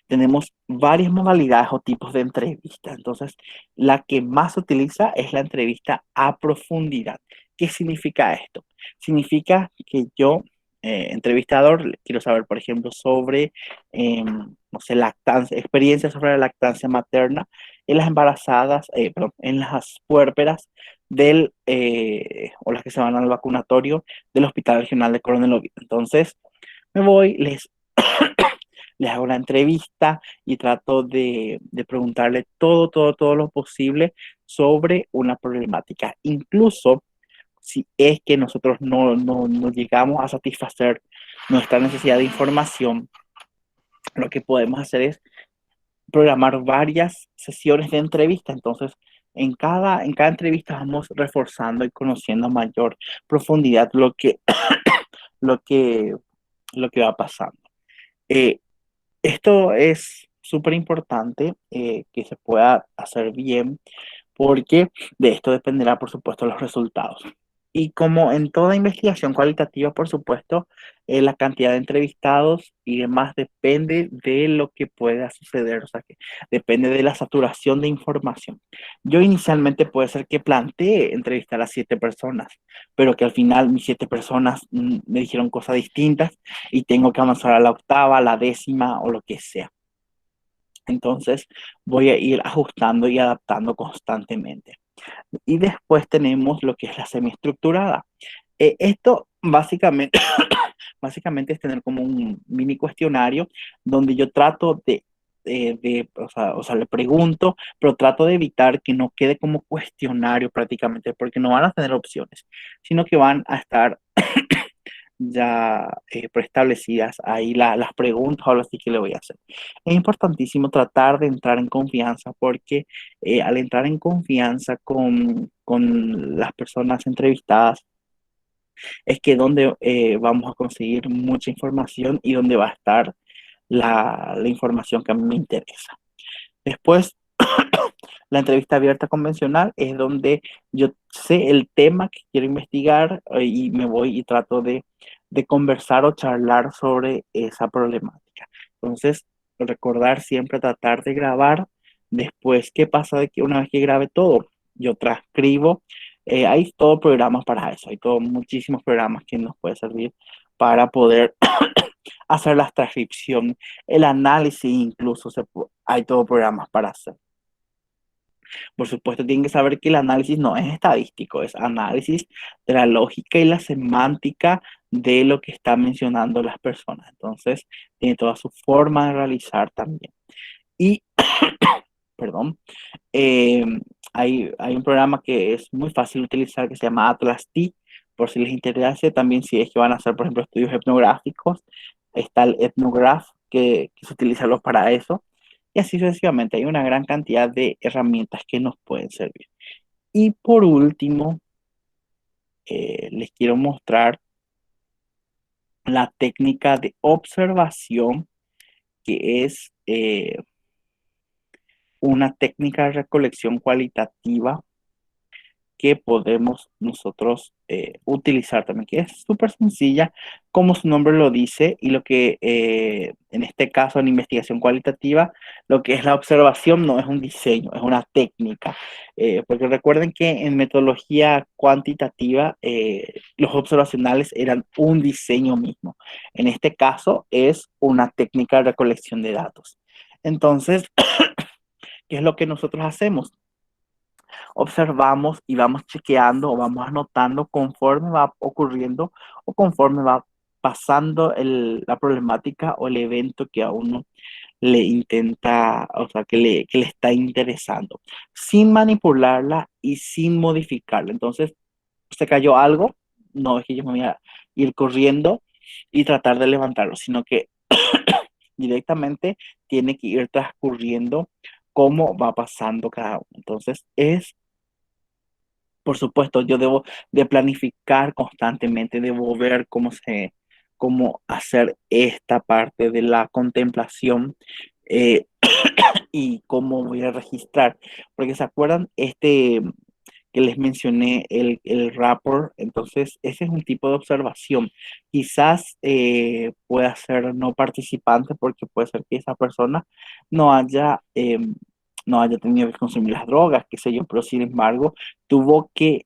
S2: Tenemos varias modalidades o tipos de entrevistas. Entonces, la que más se utiliza es la entrevista a profundidad. ¿Qué significa esto? Significa que yo, entrevistador, quiero saber, por ejemplo, sobre, no sé, lactancia, experiencias sobre la lactancia materna en las embarazadas, perdón, en las puérperas o las que se van al vacunatorio del Hospital Regional de Coronel Oviedo. Entonces, me voy, les hago una entrevista y trato de preguntarle todo lo posible sobre una problemática. Incluso si es que nosotros no llegamos a satisfacer nuestra necesidad de información, lo que podemos hacer es programar varias sesiones de entrevista. Entonces, en cada entrevista vamos reforzando y conociendo a mayor profundidad lo que, lo que va pasando. Eh, Esto es súper importante que se pueda hacer bien porque de esto dependerá, por supuesto, los resultados. Y como en toda investigación cualitativa, por supuesto, la cantidad de entrevistados y demás depende de lo que pueda suceder, o sea, que depende de la saturación de información. Yo inicialmente puede ser que planteé entrevistar a 7 personas, pero que al final mis 7 personas me dijeron cosas distintas y tengo que avanzar a la octava, a la décima o lo que sea. Entonces voy a ir ajustando y adaptando constantemente. Y después tenemos lo que es la semiestructurada. Esto básicamente, básicamente es tener como un mini cuestionario donde yo trato o sea, le pregunto, pero trato de evitar que no quede como cuestionario prácticamente, porque no van a tener opciones, sino que van a estar ya preestablecidas ahí las preguntas o algo así que le voy a hacer. Es importantísimo tratar de entrar en confianza porque al entrar en confianza con las personas entrevistadas es que donde vamos a conseguir mucha información y donde va a estar la información que a mí me interesa. Después, la entrevista abierta convencional es donde yo sé el tema que quiero investigar y me voy y trato de conversar o charlar sobre esa problemática. Entonces, recordar siempre tratar de grabar. Después, ¿qué pasa de que una vez que grabe todo? Yo transcribo. Hay todo programas para eso. Hay todo, muchísimos programas que nos pueden servir para poder hacer la transcripción, el análisis, incluso hay todo programas para hacer. Por supuesto, tienen que saber que el análisis no es estadístico, es análisis de la lógica y la semántica de lo que están mencionando las personas. Entonces, tiene toda su forma de realizar también. Y, perdón, eh, hay un programa que es muy fácil de utilizar que se llama Atlas T, por si les interesa. También si es que van a hacer, por ejemplo, estudios etnográficos, está el Ethnograph que se utiliza para eso. Y así sucesivamente, hay una gran cantidad de herramientas que nos pueden servir. Y por último, les quiero mostrar la técnica de observación, que es una técnica de recolección cualitativa que podemos nosotros utilizar también, que es súper sencilla, como su nombre lo dice, y lo que en este caso en investigación cualitativa, lo que es la observación no es un diseño, es una técnica, porque recuerden que en metodología cuantitativa los observacionales eran un diseño mismo, en este caso es una técnica de recolección de datos. Entonces, ¿qué es lo que nosotros hacemos? Observamos y vamos chequeando o vamos anotando conforme va ocurriendo o conforme va pasando la problemática o el evento que a uno le intenta, o sea, que le está interesando, sin manipularla y sin modificarla. Entonces, se cayó algo, no es que yo me voy a ir corriendo y tratar de levantarlo, sino que directamente tiene que ir transcurriendo cómo va pasando cada uno. Entonces, es Por supuesto, yo debo de planificar constantemente, debo ver cómo hacer esta parte de la contemplación, eh, y cómo voy a registrar. Porque se acuerdan que les mencioné, el rapport. Entonces ese es un tipo de observación. Quizás pueda ser no participante porque puede ser que esa persona no haya, no haya tenido que consumir las drogas, qué sé yo, pero sin embargo tuvo que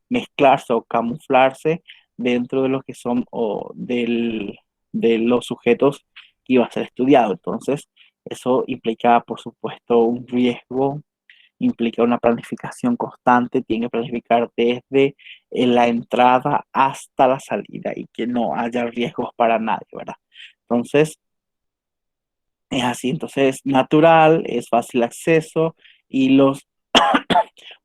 S2: mezclarse o camuflarse dentro de lo que son de los sujetos que iba a ser estudiado. Entonces, eso implica, por supuesto, un riesgo, implica una planificación constante, tiene que planificar desde la entrada hasta la salida y que no haya riesgos para nadie, ¿verdad? Entonces, es así, entonces natural, es fácil acceso y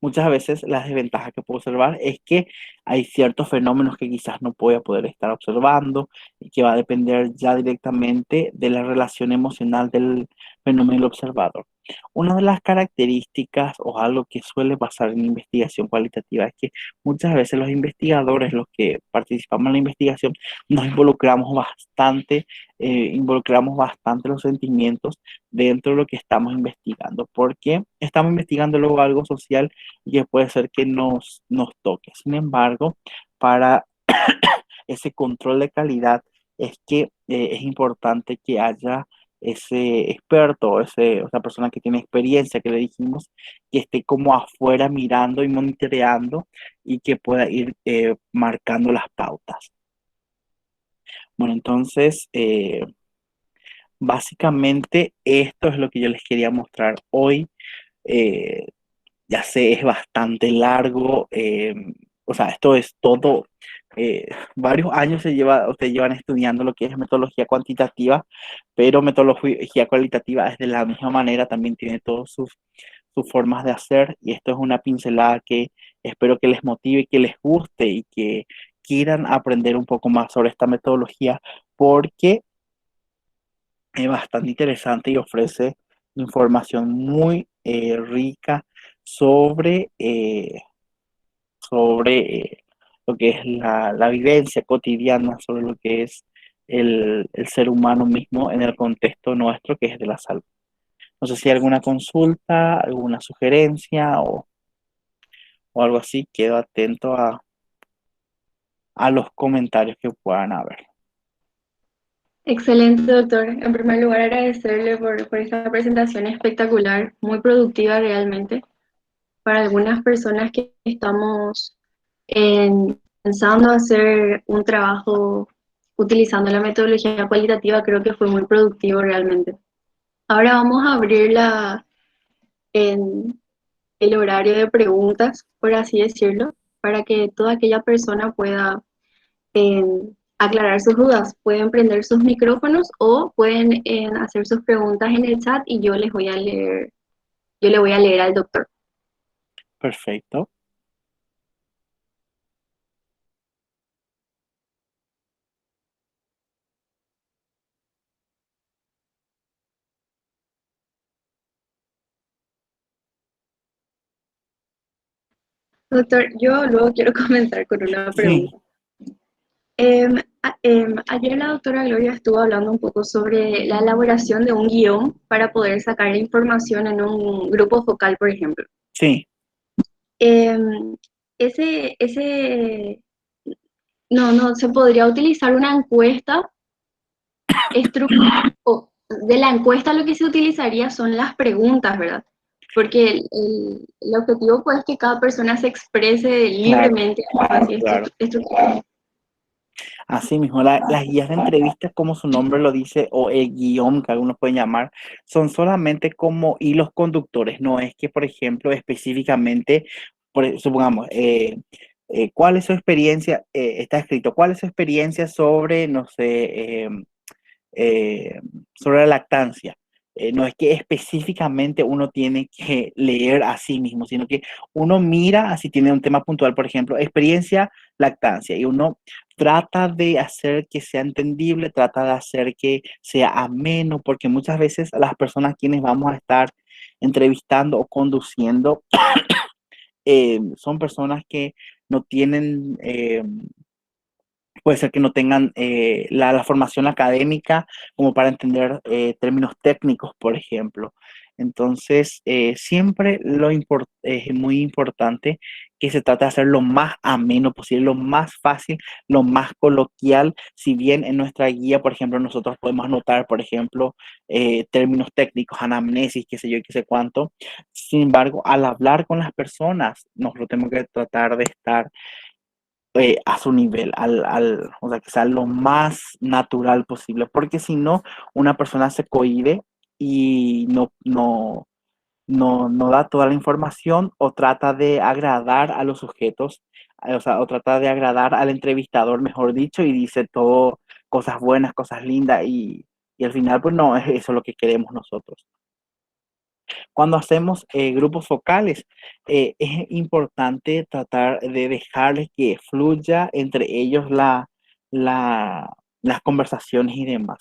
S2: muchas veces las desventajas que puedo observar es que hay ciertos fenómenos que quizás no voy a poder estar observando y que va a depender ya directamente de la relación emocional del fenómeno observador. Una de las características o algo que suele pasar en investigación cualitativa es que muchas veces los investigadores, los que participamos en la investigación, nos involucramos bastante los sentimientos dentro de lo que estamos investigando, porque estamos investigando luego algo social y que puede ser que nos toque. Sin embargo, para ese control de calidad es que es importante que haya ese experto, esa persona que tiene experiencia, que le dijimos, que esté como afuera mirando y monitoreando y que pueda ir marcando las pautas. Bueno, entonces, básicamente esto es lo que yo les quería mostrar hoy. Eh, ya sé, es bastante largo. O sea, esto es todo. Varios años ustedes llevan estudiando lo que es metodología cuantitativa, pero metodología cualitativa es de la misma manera, también tiene todas sus formas de hacer, y esto es una pincelada que espero que les motive, que les guste y que quieran aprender un poco más sobre esta metodología, porque es bastante interesante y ofrece información muy rica sobre, sobre lo que es la vivencia cotidiana, sobre lo que es el ser humano mismo en el contexto nuestro, que es de la salud. No sé si hay alguna consulta, alguna sugerencia o algo así, quedo atento a los comentarios que puedan haber.
S1: Excelente, doctor. En primer lugar, agradecerle por esta presentación espectacular, muy productiva realmente. Para algunas personas que estamos pensando hacer un trabajo utilizando la metodología cualitativa, creo que fue muy productivo realmente. Ahora vamos a abrir en el horario de preguntas, por así decirlo, para que toda aquella persona pueda aclarar sus dudas. Pueden prender sus micrófonos o pueden hacer sus preguntas en el chat y yo les voy a leer, yo le voy a leer al doctor.
S2: Perfecto.
S1: Doctor, yo luego quiero comenzar con una
S2: Sí,
S1: pregunta. Ayer la doctora Gloria estuvo hablando un poco sobre la elaboración de un guión para poder sacar la información en un grupo focal, por ejemplo.
S2: sí,
S1: Em, ese, no, se podría utilizar una encuesta de la encuesta lo que se utilizaría son las preguntas, ¿verdad? Porque el objetivo pues es que cada persona se exprese
S2: claro,
S1: libremente, así
S2: claro.
S1: estructurado.
S2: Así mismo, las guías de entrevistas, como su nombre lo dice, o el guión que algunos pueden llamar, son solamente como hilos conductores. No es que, por ejemplo, específicamente, supongamos, ¿cuál es su experiencia? Está escrito, ¿cuál es su experiencia sobre, no sé, eh, sobre la lactancia? No es que específicamente uno tiene que leer a sí mismo, sino que uno mira, así tiene un tema puntual, por ejemplo, experiencia lactancia, y uno trata de hacer que sea entendible, trata de hacer que sea ameno, porque muchas veces las personas quienes vamos a estar entrevistando o conduciendo son personas que no tienen, puede ser que no tengan la formación académica como para entender términos técnicos, por ejemplo. Entonces, siempre es muy importante que se trate de hacer lo más ameno posible, lo más fácil, lo más coloquial. Si bien en nuestra guía, por ejemplo, nosotros podemos anotar, por ejemplo, términos técnicos, anamnesis, qué sé yo, qué sé cuánto. Sin embargo, al hablar con las personas, nosotros tenemos que tratar de estar a su nivel, o sea, que sea lo más natural posible, porque si no, una persona se cohíbe y no da toda la información o trata de agradar a los sujetos, o sea, o trata de agradar al entrevistador, mejor dicho, y dice todo cosas buenas, cosas lindas, y al final, pues no, es eso lo que queremos nosotros. Cuando hacemos grupos focales, es importante tratar de dejarles que fluya entre ellos las conversaciones y demás.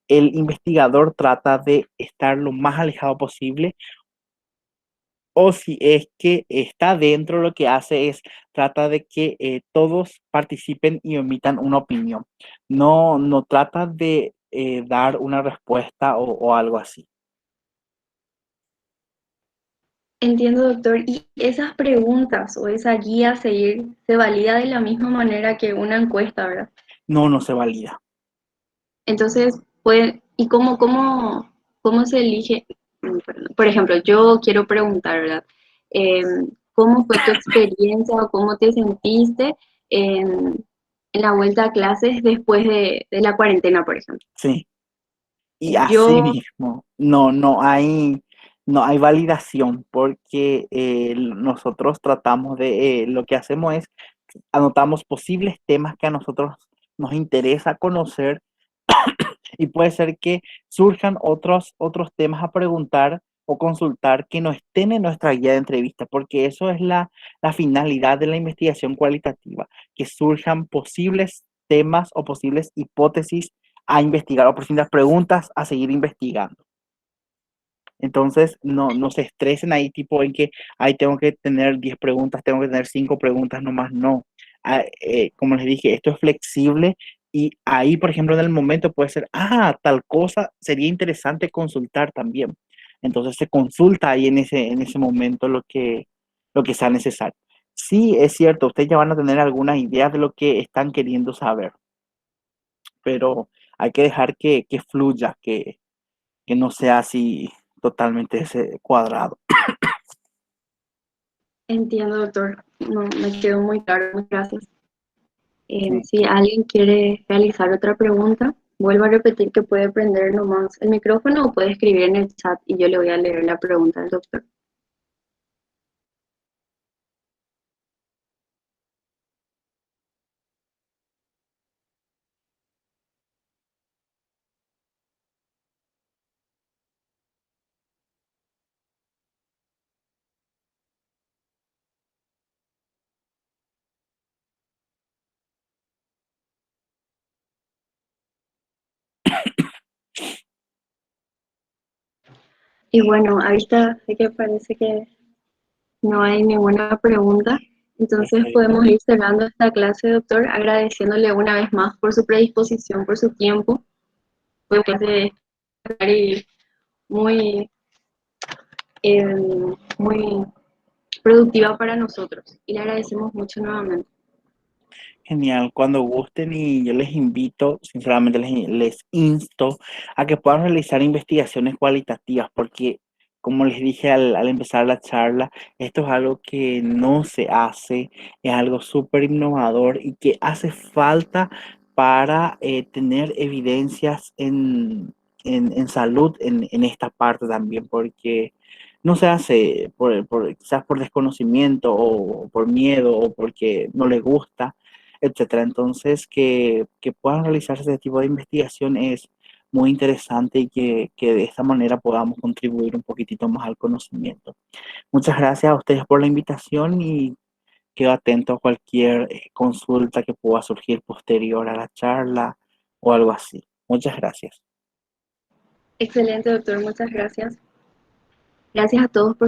S2: El investigador trata de estar lo más alejado posible, o si es que está dentro, lo que hace es trata de que todos participen y emitan una opinión. No trata de dar una respuesta o algo así.
S1: Entiendo, doctor. ¿Y esas preguntas o esa guía a seguir se valida de la misma manera que una encuesta, verdad?
S2: No se valida.
S1: Entonces, ¿y cómo se elige? Perdón. Por ejemplo, yo quiero preguntar, ¿verdad? ¿Cómo fue tu experiencia o cómo te sentiste en la vuelta a clases después de la cuarentena, por ejemplo?
S2: Sí. Y así
S1: Yo
S2: mismo, no hay validación porque nosotros tratamos de, lo que hacemos es anotamos posibles temas que a nosotros nos interesa conocer, y puede ser que surjan otros temas a preguntar o consultar que no estén en nuestra guía de entrevista, porque eso es la finalidad de la investigación cualitativa, que surjan posibles temas o posibles hipótesis a investigar o posibles preguntas a seguir investigando. Entonces, no se estresen ahí, tipo en que, ahí tengo que tener 10 preguntas, tengo que tener 5 preguntas, nomás no. Como les dije, esto es flexible y ahí, por ejemplo, en el momento puede ser, tal cosa sería interesante consultar también. Entonces se consulta ahí en ese momento lo que sea necesario. Sí, es cierto, ustedes ya van a tener algunas ideas de lo que están queriendo saber, pero hay que dejar que fluya, que no sea así totalmente ese cuadrado.
S1: entiendo, doctor. No, me quedó muy claro. Muchas gracias.
S2: Sí.
S1: Si alguien quiere realizar otra pregunta, vuelvo a repetir que puede prender nomás el micrófono o puede escribir en el chat y yo le voy a leer la pregunta al doctor. Y bueno, ahorita sé que parece que no hay ninguna pregunta, entonces
S2: Perfecto.
S1: podemos ir cerrando esta clase, doctor, agradeciéndole una vez más por su predisposición, por su tiempo. Fue una clase y muy, eh, muy productiva para nosotros y le agradecemos mucho nuevamente.
S2: Genial, cuando gusten y yo les invito, sinceramente les insto a que puedan realizar investigaciones cualitativas, porque como les dije al empezar la charla, esto es algo que no se hace, es algo súper innovador y que hace falta para tener evidencias en salud en esta parte también, porque no se hace quizás por desconocimiento o por miedo o porque no les gusta, etcétera. Entonces, que puedan realizarse ese tipo de investigación es muy interesante y que de esta manera podamos contribuir un poquitito más al conocimiento. Muchas gracias a ustedes por la invitación y quedo atento a cualquier consulta que pueda surgir posterior a la charla o algo así. Muchas gracias.
S1: Excelente, doctor, muchas gracias. Gracias a todos por